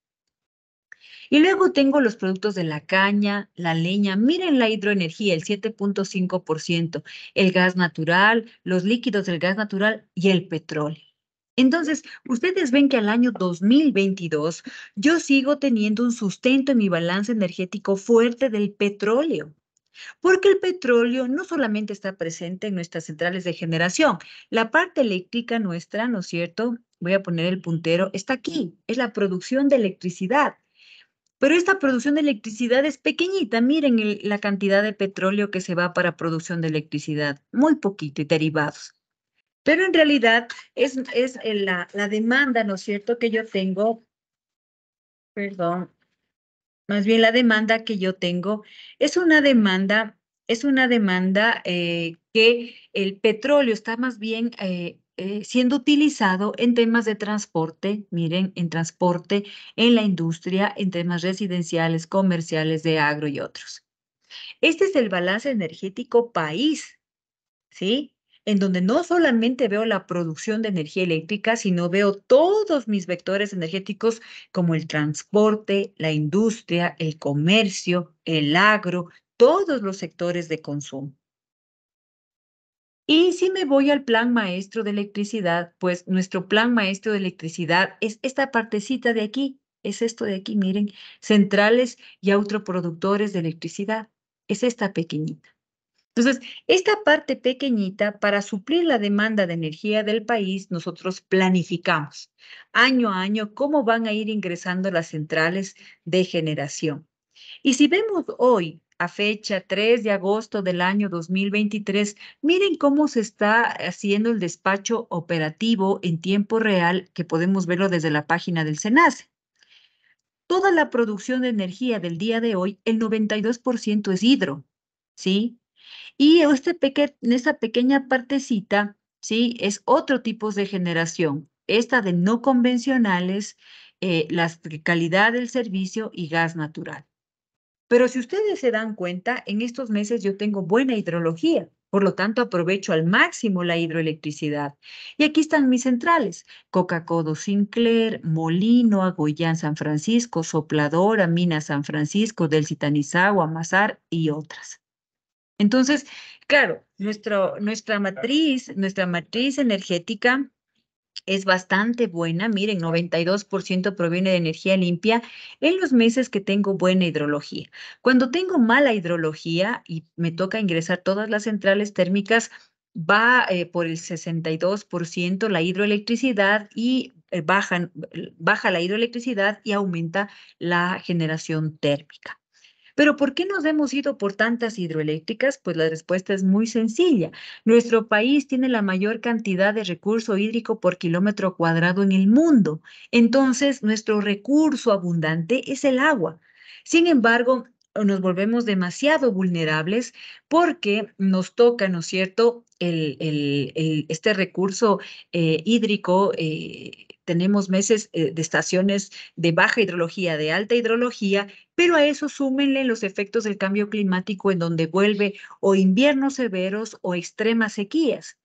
Y luego tengo los productos de la caña, la leña. Miren la hidroenergía, el 7.5%, el gas natural, los líquidos del gas natural y el petróleo. Entonces, ustedes ven que al año 2022 yo sigo teniendo un sustento en mi balance energético fuerte del petróleo, porque el petróleo no solamente está presente en nuestras centrales de generación, la parte eléctrica nuestra, ¿no es cierto? Voy a poner el puntero, está aquí, es la producción de electricidad. Pero esta producción de electricidad es pequeñita. Miren la cantidad de petróleo que se va para producción de electricidad, muy poquito y derivados. Pero en realidad es la demanda, ¿no es cierto?, que yo tengo, perdón, más bien la demanda que yo tengo es una demanda que el petróleo está más bien siendo utilizado en temas de transporte, miren, en transporte, en la industria, en temas residenciales, comerciales, de agro y otros. Este es el balance energético país, ¿sí? En donde no solamente veo la producción de energía eléctrica, sino veo todos mis vectores energéticos como el transporte, la industria, el comercio, el agro, todos los sectores de consumo. Y si me voy al plan maestro de electricidad, pues nuestro plan maestro de electricidad es esta partecita de aquí, es esto de aquí, miren, centrales y autoproductores de electricidad, es esta pequeñita. Entonces, esta parte pequeñita, para suplir la demanda de energía del país, nosotros planificamos año a año cómo van a ir ingresando las centrales de generación. Y si vemos hoy, a fecha 3 de agosto del año 2023, miren cómo se está haciendo el despacho operativo en tiempo real, que podemos verlo desde la página del SENACE. Toda la producción de energía del día de hoy, el 92% es hidro, ¿sí? Y en esta pequeña partecita, ¿sí? Es otro tipo de generación. Esta de no convencionales, la calidad del servicio y gas natural. Pero si ustedes se dan cuenta, en estos meses yo tengo buena hidrología, por lo tanto aprovecho al máximo la hidroelectricidad. Y aquí están mis centrales: Coca-Codo Sinclair, Molino, Agoyán San Francisco, Sopladora, Mina San Francisco, del Tanizagua, Mazar y otras. Entonces, claro, nuestra matriz energética es bastante buena. Miren, 92% proviene de energía limpia en los meses que tengo buena hidrología. Cuando tengo mala hidrología y me toca ingresar todas las centrales térmicas, va por el 62% la hidroelectricidad y baja la hidroelectricidad y aumenta la generación térmica. Pero ¿por qué nos hemos ido por tantas hidroeléctricas? Pues la respuesta es muy sencilla. Nuestro país tiene la mayor cantidad de recurso hídrico por kilómetro cuadrado en el mundo. Entonces, nuestro recurso abundante es el agua. Sin embargo, nos volvemos demasiado vulnerables porque nos toca, ¿no es cierto?, este recurso hídrico. Tenemos meses de estaciones de baja hidrología, de alta hidrología, pero a eso súmenle los efectos del cambio climático en donde vuelve o inviernos severos o extremas sequías.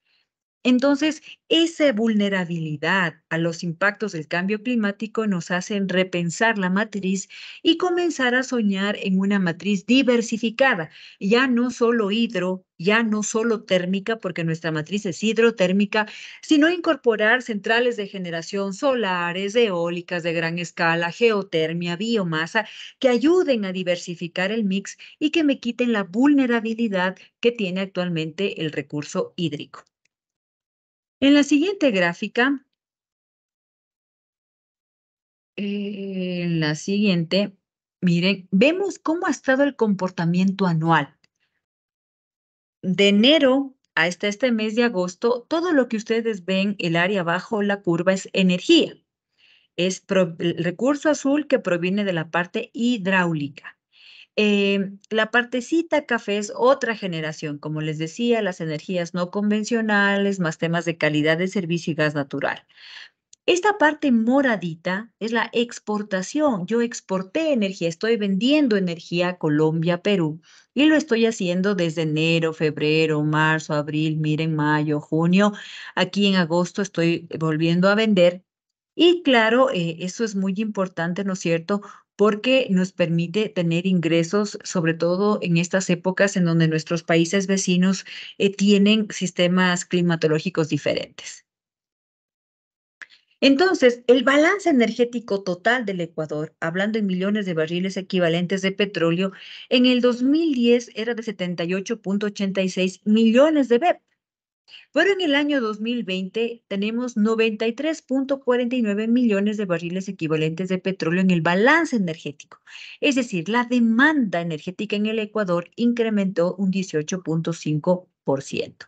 Entonces, esa vulnerabilidad a los impactos del cambio climático nos hacen repensar la matriz y comenzar a soñar en una matriz diversificada, ya no solo ya no solo térmica, porque nuestra matriz es hidrotérmica, sino incorporar centrales de generación solares, eólicas de gran escala, geotermia, biomasa, que ayuden a diversificar el mix y que me quiten la vulnerabilidad que tiene actualmente el recurso hídrico. En la siguiente gráfica, en la siguiente, miren, vemos cómo ha estado el comportamiento anual. De enero hasta este mes de agosto, todo lo que ustedes ven, el área abajo, la curva, es energía. Es el recurso azul que proviene de la parte hidráulica. La partecita café es otra generación, como les decía, las energías no convencionales, más temas de calidad de servicio y gas natural. Esta parte moradita es la exportación. Yo exporté energía, estoy vendiendo energía a Colombia, Perú, y lo estoy haciendo desde enero, febrero, marzo, abril, miren, mayo, junio. Aquí en agosto estoy volviendo a vender. Y claro, eso es muy importante, ¿no es cierto? Porque nos permite tener ingresos, sobre todo en estas épocas en donde nuestros países vecinos tienen sistemas climatológicos diferentes. Entonces, el balance energético total del Ecuador, hablando en millones de barriles equivalentes de petróleo, en el 2010 era de 78,86 millones de BEP, pero en el año 2020 tenemos 93,49 millones de barriles equivalentes de petróleo en el balance energético. Es decir, la demanda energética en el Ecuador incrementó un 18,5%.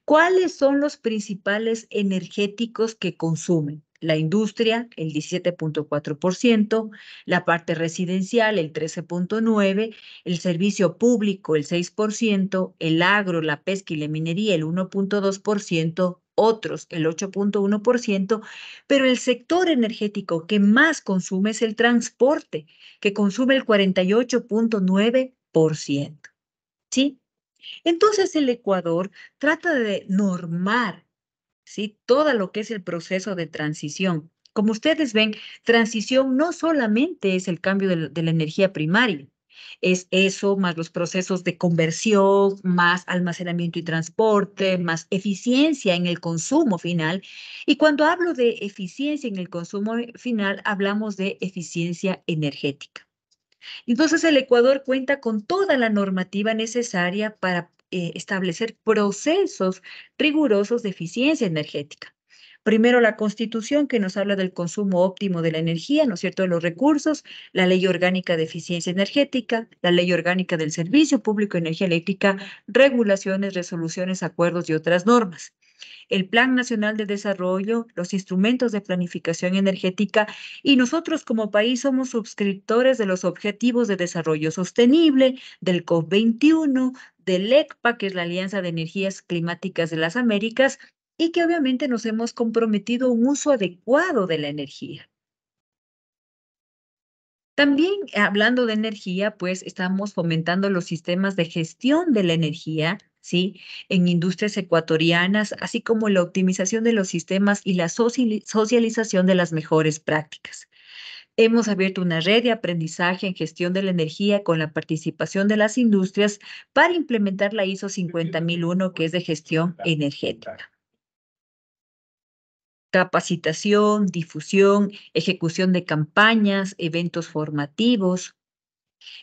¿Cuáles son los principales energéticos que consumen? La industria, el 17,4%, la parte residencial, el 13,9%, el servicio público, el 6%, el agro, la pesca y la minería, el 1,2%, otros, el 8,1%, pero el sector energético que más consume es el transporte, que consume el 48,9%. ¿Sí? Entonces el Ecuador trata de normar, ¿sí?, todo lo que es el proceso de transición. Como ustedes ven, transición no solamente es el cambio de la energía primaria, es eso, más los procesos de conversión, más almacenamiento y transporte, más eficiencia en el consumo final. Y cuando hablo de eficiencia en el consumo final, hablamos de eficiencia energética. Entonces, el Ecuador cuenta con toda la normativa necesaria para establecer procesos rigurosos de eficiencia energética. Primero, la Constitución, que nos habla del consumo óptimo de la energía, ¿no es cierto?, de los recursos, la Ley Orgánica de Eficiencia Energética, la Ley Orgánica del Servicio Público de Energía Eléctrica, regulaciones, resoluciones, acuerdos y otras normas. El Plan Nacional de Desarrollo, los instrumentos de planificación energética, y nosotros como país somos suscriptores de los Objetivos de Desarrollo Sostenible, del COP21, del ECPA, que es la Alianza de Energías Climáticas de las Américas, y que obviamente nos hemos comprometido a un uso adecuado de la energía. También hablando de energía, pues estamos fomentando los sistemas de gestión de la energía, ¿sí?, en industrias ecuatorianas, así como la optimización de los sistemas y la socialización de las mejores prácticas. Hemos abierto una red de aprendizaje en gestión de la energía con la participación de las industrias para implementar la ISO 50001, que es de gestión energética. Capacitación, difusión, ejecución de campañas, eventos formativos.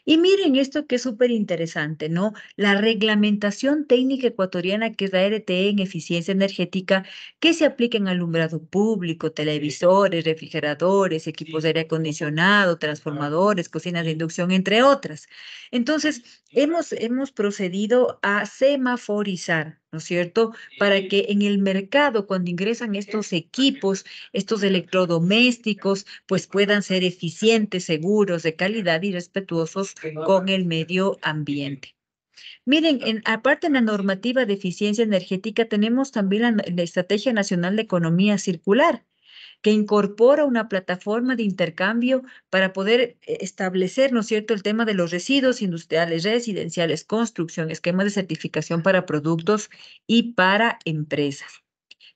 Y miren esto que es súper interesante, ¿no? La reglamentación técnica ecuatoriana, que es la RTE en eficiencia energética, que se aplica en alumbrado público, televisores, refrigeradores, equipos de aire acondicionado, transformadores, cocinas de inducción, entre otras. Entonces, hemos procedido a semaforizar, ¿no es cierto? Para que en el mercado, cuando ingresan estos equipos, estos electrodomésticos, pues puedan ser eficientes, seguros, de calidad y respetuosos con el medio ambiente. Miren, aparte en la normativa de eficiencia energética, tenemos también la Estrategia Nacional de Economía Circular, que incorpora una plataforma de intercambio para poder establecer, ¿no es cierto?, el tema de los residuos industriales, residenciales, construcción, esquemas de certificación para productos y para empresas.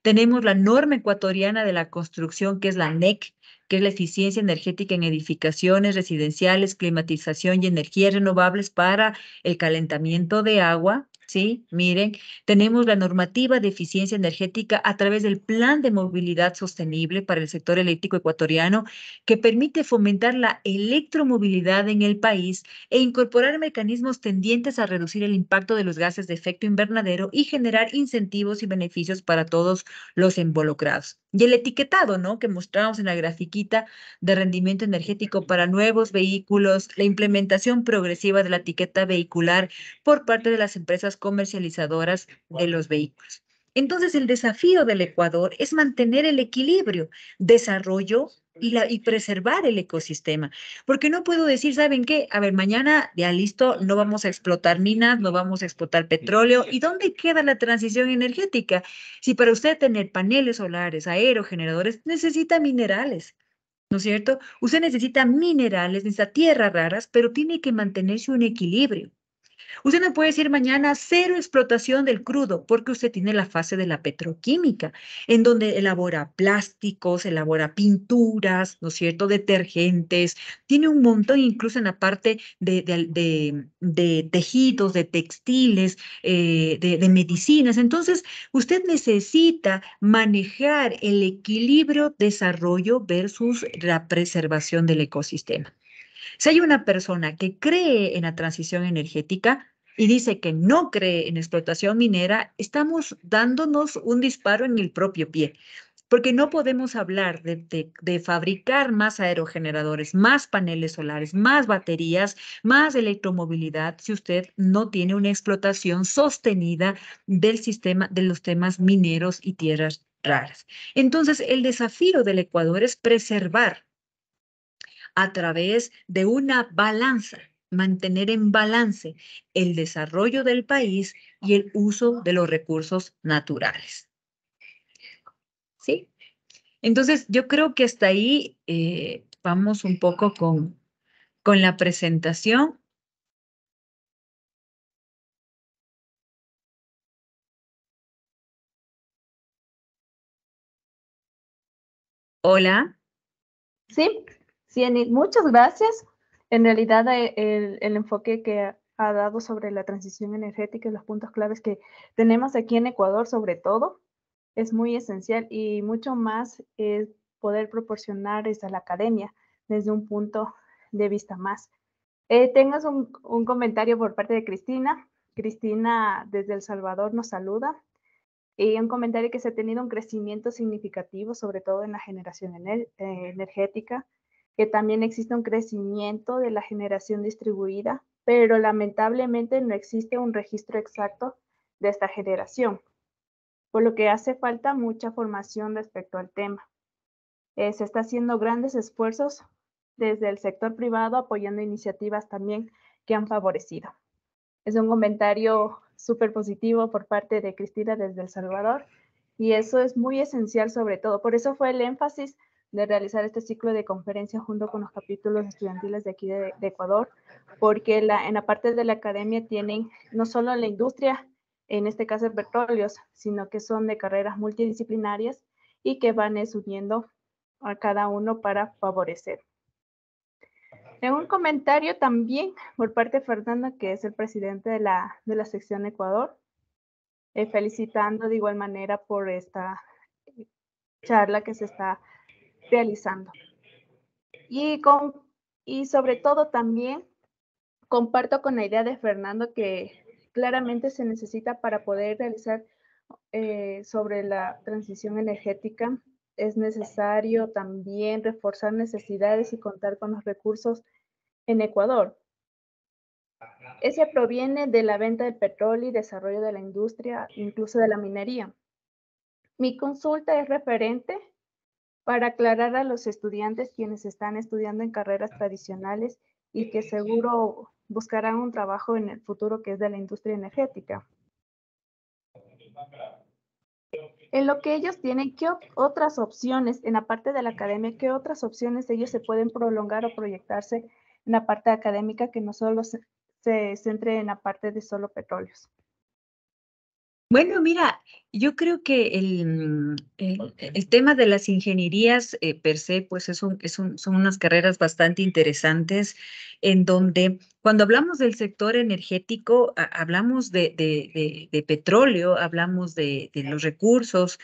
Tenemos la norma ecuatoriana de la construcción, que es la NEC, que es la eficiencia energética en edificaciones residenciales, climatización y energías renovables para el calentamiento de agua. Sí, miren, tenemos la normativa de eficiencia energética a través del Plan de Movilidad Sostenible para el sector eléctrico ecuatoriano, que permite fomentar la electromovilidad en el país e incorporar mecanismos tendientes a reducir el impacto de los gases de efecto invernadero y generar incentivos y beneficios para todos los involucrados. Y el etiquetado, ¿no? Que mostramos en la grafiquita de rendimiento energético para nuevos vehículos, la implementación progresiva de la etiqueta vehicular por parte de las empresas comercializadoras de los vehículos. Entonces, el desafío del Ecuador es mantener el equilibrio, desarrollo y preservar el ecosistema. Porque no puedo decir, ¿saben qué? A ver, mañana ya listo, no vamos a explotar minas, no vamos a explotar petróleo. ¿Y dónde queda la transición energética? Si para usted tener paneles solares, aerogeneradores, necesita minerales, ¿no es cierto? Usted necesita minerales, necesita tierras raras, pero tiene que mantenerse un equilibrio. Usted no puede decir mañana cero explotación del crudo, porque usted tiene la fase de la petroquímica, en donde elabora plásticos, elabora pinturas, ¿no es cierto?, detergentes, tiene un montón incluso en la parte de tejidos, de textiles, de medicinas. Entonces, usted necesita manejar el equilibrio desarrollo versus la preservación del ecosistema. Si hay una persona que cree en la transición energética y dice que no cree en explotación minera, estamos dándonos un disparo en el propio pie, porque no podemos hablar de fabricar más aerogeneradores, más paneles solares, más baterías, más electromovilidad, si usted no tiene una explotación sostenida del sistema, de los temas mineros y tierras raras. Entonces, el desafío del Ecuador es preservar a través de una balanza, mantener en balance el desarrollo del país y el uso de los recursos naturales. ¿Sí? Entonces, yo creo que hasta ahí vamos un poco con la presentación. Hola. Sí, sí, muchas gracias. En realidad, el enfoque que ha dado sobre la transición energética y los puntos claves que tenemos aquí en Ecuador, sobre todo, es muy esencial y mucho más es poder proporcionar desde la academia, desde un punto de vista más. Tengas un comentario por parte de Cristina. Cristina desde El Salvador nos saluda. Y un comentario que se ha tenido un crecimiento significativo, sobre todo en la generación energética, que también existe un crecimiento de la generación distribuida, pero lamentablemente no existe un registro exacto de esta generación, por lo que hace falta mucha formación respecto al tema. Se está haciendo grandes esfuerzos desde el sector privado apoyando iniciativas también que han favorecido. Es un comentario súper positivo por parte de Cristina desde El Salvador y eso es muy esencial sobre todo. Por eso fue el énfasis de realizar este ciclo de conferencia junto con los capítulos estudiantiles de aquí de Ecuador, porque en la parte de la academia tienen no solo la industria, en este caso de petróleos, sino que son de carreras multidisciplinarias y que van uniendo a cada uno para favorecer. En un comentario también por parte de Fernando, que es el presidente de la sección Ecuador, felicitando de igual manera por esta charla que se está realizando. Y sobre todo también Comparto con la idea de Fernando que claramente se necesita para poder realizar sobre la transición energética, es necesario también reforzar necesidades y contar con los recursos en Ecuador. Ese proviene de la venta de petróleo y desarrollo de la industria, incluso de la minería. Mi consulta es referente para aclarar a los estudiantes quienes están estudiando en carreras tradicionales y que seguro buscarán un trabajo en el futuro que es de la industria energética. En lo que ellos tienen, ¿qué otras opciones en la parte de la academia, qué otras opciones ellos se pueden prolongar o proyectarse en la parte académica que no solo se centre en la parte de solo petróleos? Bueno, mira, yo creo que el tema de las ingenierías per se, pues son unas carreras bastante interesantes en donde cuando hablamos del sector energético, hablamos de petróleo, hablamos de los recursos,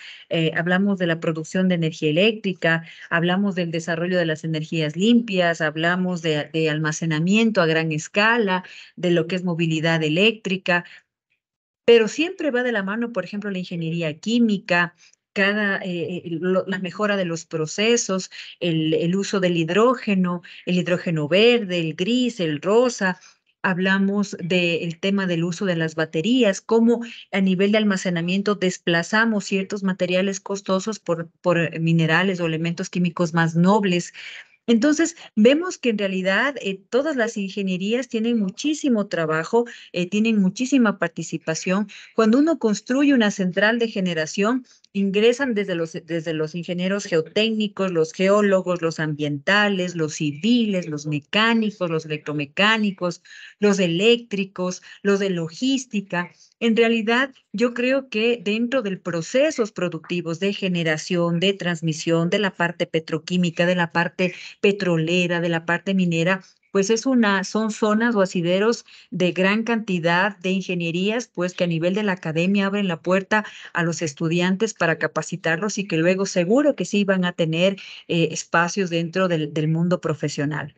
hablamos de la producción de energía eléctrica, hablamos del desarrollo de las energías limpias, hablamos de almacenamiento a gran escala, de lo que es movilidad eléctrica. Pero siempre va de la mano, por ejemplo, la ingeniería química, la mejora de los procesos, el uso del hidrógeno, el hidrógeno verde, el gris, el rosa. Hablamos del tema del uso de las baterías, cómo a nivel de almacenamiento desplazamos ciertos materiales costosos por minerales o elementos químicos más nobles. Entonces, vemos que en realidad todas las ingenierías tienen muchísimo trabajo, tienen muchísima participación. Cuando uno construye una central de generación, ingresan desde los ingenieros geotécnicos, los geólogos, los ambientales, los civiles, los mecánicos, los electromecánicos, los eléctricos, los de logística. En realidad, yo creo que dentro del procesos productivos de generación, de transmisión, de la parte petroquímica, de la parte petrolera, de la parte minera, pues son zonas o asideros de gran cantidad de ingenierías, pues que a nivel de la academia abren la puerta a los estudiantes para capacitarlos y que luego seguro que sí van a tener espacios dentro del mundo profesional.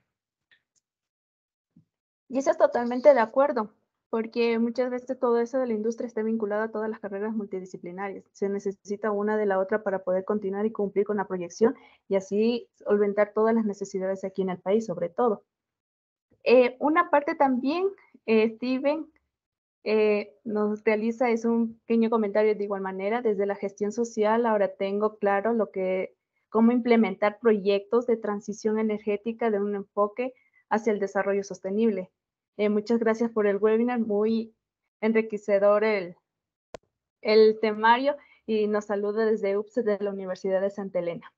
Y eso es totalmente de acuerdo, porque muchas veces todo eso de la industria está vinculado a todas las carreras multidisciplinarias. Se necesita una de la otra para poder continuar y cumplir con la proyección y así solventar todas las necesidades aquí en el país, sobre todo. Una parte también, Steven, nos realiza es un pequeño comentario de igual manera. Desde la gestión social ahora tengo claro cómo implementar proyectos de transición energética de un enfoque hacia el desarrollo sostenible. Muchas gracias por el webinar, muy enriquecedor el temario y nos saluda desde UPSE de la Universidad de Santa Elena.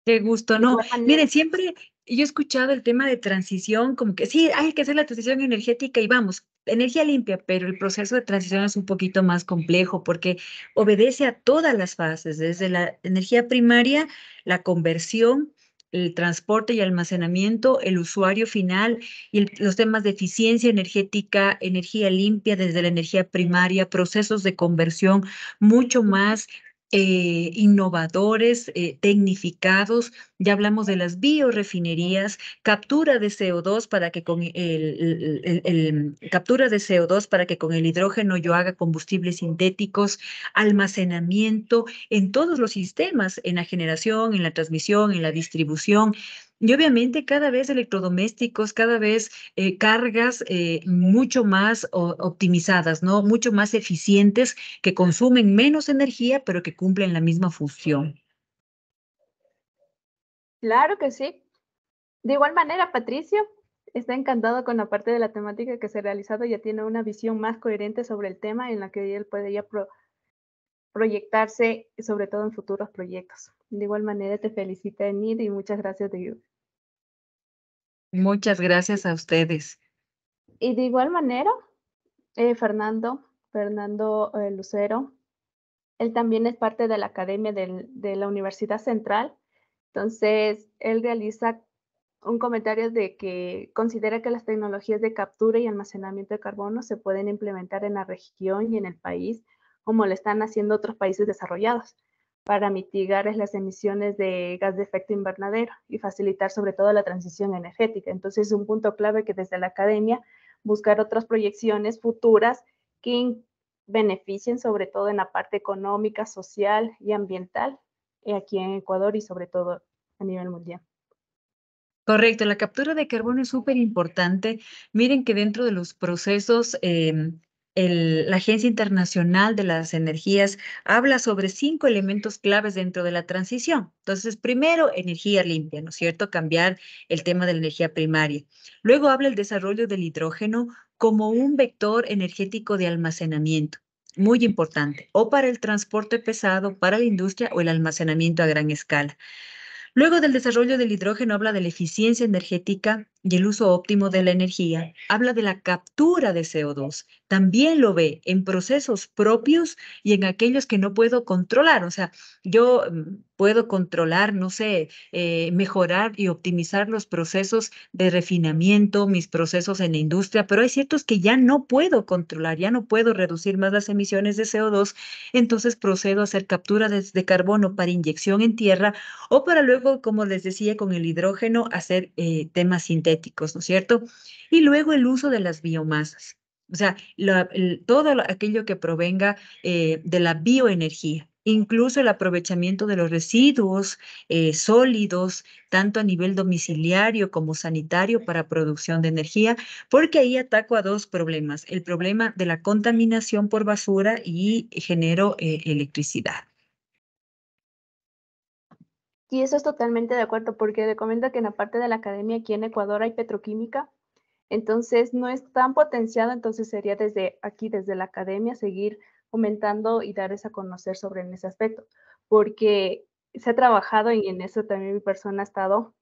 Qué gusto, De no. igual manera, Miren, siempre yo he escuchado el tema de transición, como que sí, hay que hacer la transición energética y vamos, energía limpia, pero el proceso de transición es un poquito más complejo porque obedece a todas las fases, desde la energía primaria, la conversión, el transporte y almacenamiento, el usuario final y los temas de eficiencia energética, energía limpia desde la energía primaria, procesos de conversión mucho más innovadores, tecnificados. Ya hablamos de las biorefinerías, captura de CO2 para que con captura de CO2 para que con el hidrógeno yo haga combustibles sintéticos, almacenamiento en todos los sistemas, en la generación, en la transmisión, en la distribución. Y obviamente cada vez electrodomésticos, cada vez cargas mucho más optimizadas, ¿no? Mucho más eficientes que consumen menos energía, pero que cumplen la misma función. claro que sí. De igual manera, Patricio está encantado con la parte de la temática que se ha realizado, ya tiene una visión más coherente sobre el tema en la que él puede ya proyectarse, sobre todo en futuros proyectos. De igual manera, te felicita Enid y muchas gracias de Muchas gracias a ustedes. Y de igual manera, Fernando Lucero, él también es parte de la academia de la Universidad Central. Entonces, él realiza un comentario de que considera que las tecnologías de captura y almacenamiento de carbono se pueden implementar en la región y en el país, como lo están haciendo otros países desarrollados. para mitigar las emisiones de gas de efecto invernadero y facilitar sobre todo la transición energética. Entonces, es un punto clave que desde la academia buscar otras proyecciones futuras que beneficien sobre todo en la parte económica, social y ambiental aquí en Ecuador y sobre todo a nivel mundial. Correcto, la captura de carbono es súper importante. Miren que dentro de los procesos, la Agencia Internacional de las Energías habla sobre 5 elementos claves dentro de la transición. Entonces, primero, energía limpia, ¿no es cierto? Cambiar el tema de la energía primaria. Luego habla el desarrollo del hidrógeno como un vector energético de almacenamiento. Muy importante, o para el transporte pesado, para la industria o el almacenamiento a gran escala. Luego del desarrollo del hidrógeno habla de la eficiencia energética y el uso óptimo de la energía. Habla de la captura de CO2. También lo ve en procesos propios y en aquellos que no puedo controlar. O sea, yo puedo controlar, no sé, mejorar y optimizar los procesos de refinamiento, mis procesos en la industria, pero hay ciertos que ya no puedo controlar, ya no puedo reducir más las emisiones de CO2. Entonces procedo a hacer captura de carbono para inyección en tierra o para luego, como les decía, con el hidrógeno hacer temas sintéticos, ¿no es cierto? Y luego el uso de las biomasas, o sea, todo aquello que provenga de la bioenergía, incluso el aprovechamiento de los residuos sólidos, tanto a nivel domiciliario como sanitario para producción de energía, porque ahí ataco a dos problemas, el problema de la contaminación por basura y genero electricidad. Y eso es totalmente de acuerdo, porque le comento que en la parte de la academia aquí en Ecuador hay petroquímica, entonces no es tan potenciado, entonces sería desde aquí, desde la academia, seguir fomentando y darles a conocer sobre en ese aspecto, porque se ha trabajado y en eso también mi persona ha estado,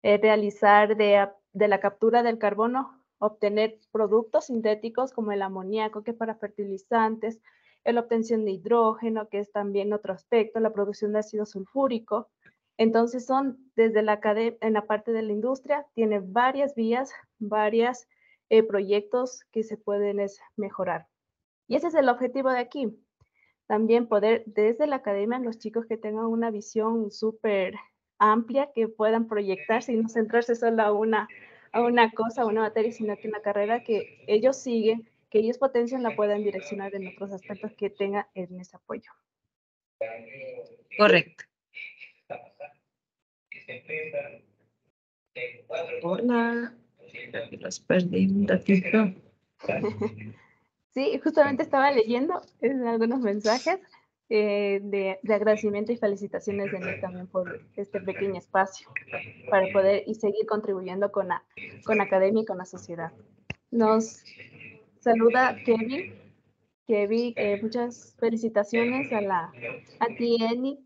realizar de la captura del carbono, obtener productos sintéticos como el amoníaco, que es para fertilizantes, la obtención de hidrógeno, que es también otro aspecto, la producción de ácido sulfúrico. Entonces son desde la en la parte de la industria, tiene varias vías, varios proyectos que se pueden mejorar. Y ese es el objetivo de aquí. También poder desde la academia, los chicos que tengan una visión súper amplia, que puedan proyectarse y no centrarse solo a una cosa, a una materia, sino que en la carrera que ellos siguen, que ellos potencian, la puedan direccionar en otros aspectos que tengan en ese apoyo. Correcto. Hola, los perdí un ratito. Sí, justamente estaba leyendo algunos mensajes de agradecimiento y felicitaciones de mí también por este pequeño espacio para poder y seguir contribuyendo con la academia y con la sociedad. Nos saluda Kevin. Kevin, muchas felicitaciones a ti, Eni.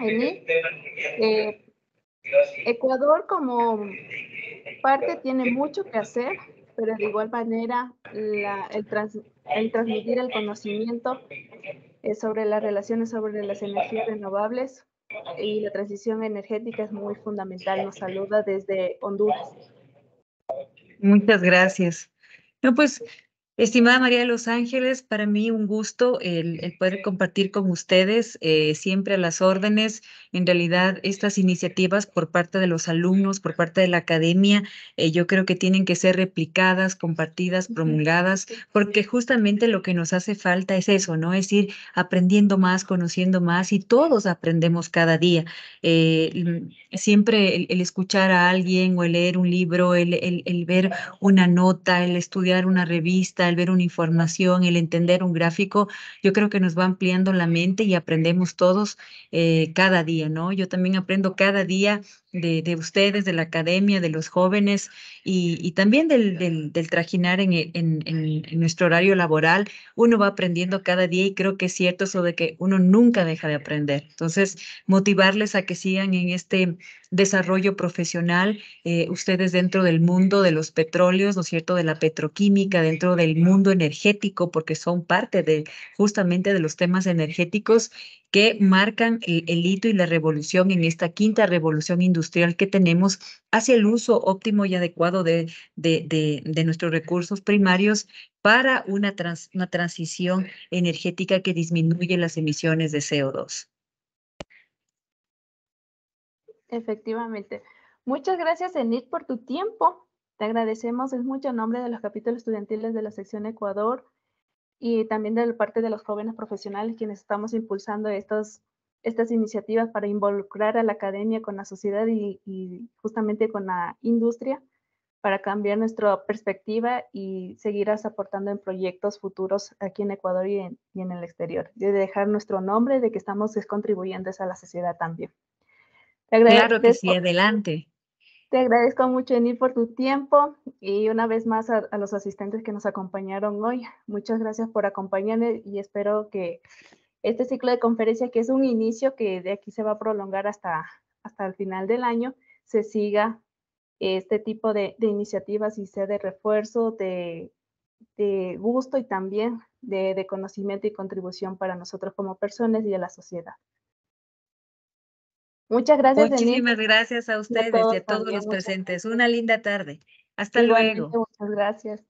Eh, Ecuador como parte tiene mucho que hacer, pero de igual manera el transmitir el conocimiento sobre las relaciones sobre las energías renovables y la transición energética es muy fundamental. Nos saluda desde Honduras. Muchas gracias. No, pues, estimada María de los Ángeles, para mí un gusto el poder compartir con ustedes, siempre a las órdenes. En realidad, estas iniciativas por parte de los alumnos, por parte de la academia, yo creo que tienen que ser replicadas, compartidas, promulgadas, porque justamente lo que nos hace falta es eso, ¿no? Es ir aprendiendo más, conociendo más y todos aprendemos cada día. Siempre el escuchar a alguien o el leer un libro, el ver una nota, el estudiar una revista, el ver una información, el entender un gráfico, yo creo que nos va ampliando la mente y aprendemos todos cada día, ¿no? Yo también aprendo cada día de ustedes, de la academia, de los jóvenes y también del trajinar en nuestro horario laboral. Uno va aprendiendo cada día y creo que es cierto eso de que uno nunca deja de aprender. Entonces, motivarles a que sigan en este desarrollo profesional, ustedes dentro del mundo de los petróleos, ¿no es cierto?, de la petroquímica, dentro del mundo energético, porque son parte de justamente de los temas energéticos que marcan el hito y la revolución en esta quinta revolución industrial que tenemos hacia el uso óptimo y adecuado de nuestros recursos primarios para una transición energética que disminuye las emisiones de CO2. Efectivamente. Muchas gracias, Enid, por tu tiempo. Te agradecemos en mucho nombre de los capítulos estudiantiles de la sección Ecuador y también de la parte de los jóvenes profesionales quienes estamos impulsando estas iniciativas para involucrar a la academia con la sociedad y justamente con la industria para cambiar nuestra perspectiva y seguir aportando en proyectos futuros aquí en Ecuador y en el exterior. De dejar nuestro nombre de que estamos contribuyendo a la sociedad también. Te Claro que sí, agradezco, adelante. te agradezco mucho, Eni, por tu tiempo y una vez más a los asistentes que nos acompañaron hoy. Muchas gracias por acompañarme y espero que este ciclo de conferencia, que es un inicio que de aquí se va a prolongar hasta el final del año, se siga este tipo de iniciativas y sea de refuerzo, de gusto y también de conocimiento y contribución para nosotros como personas y a la sociedad. Muchas gracias, Enid, Muchísimas gracias a y a ustedes y todos a todos también. los Muchas presentes. gracias. Una linda tarde. Hasta Igualmente, luego. muchas gracias.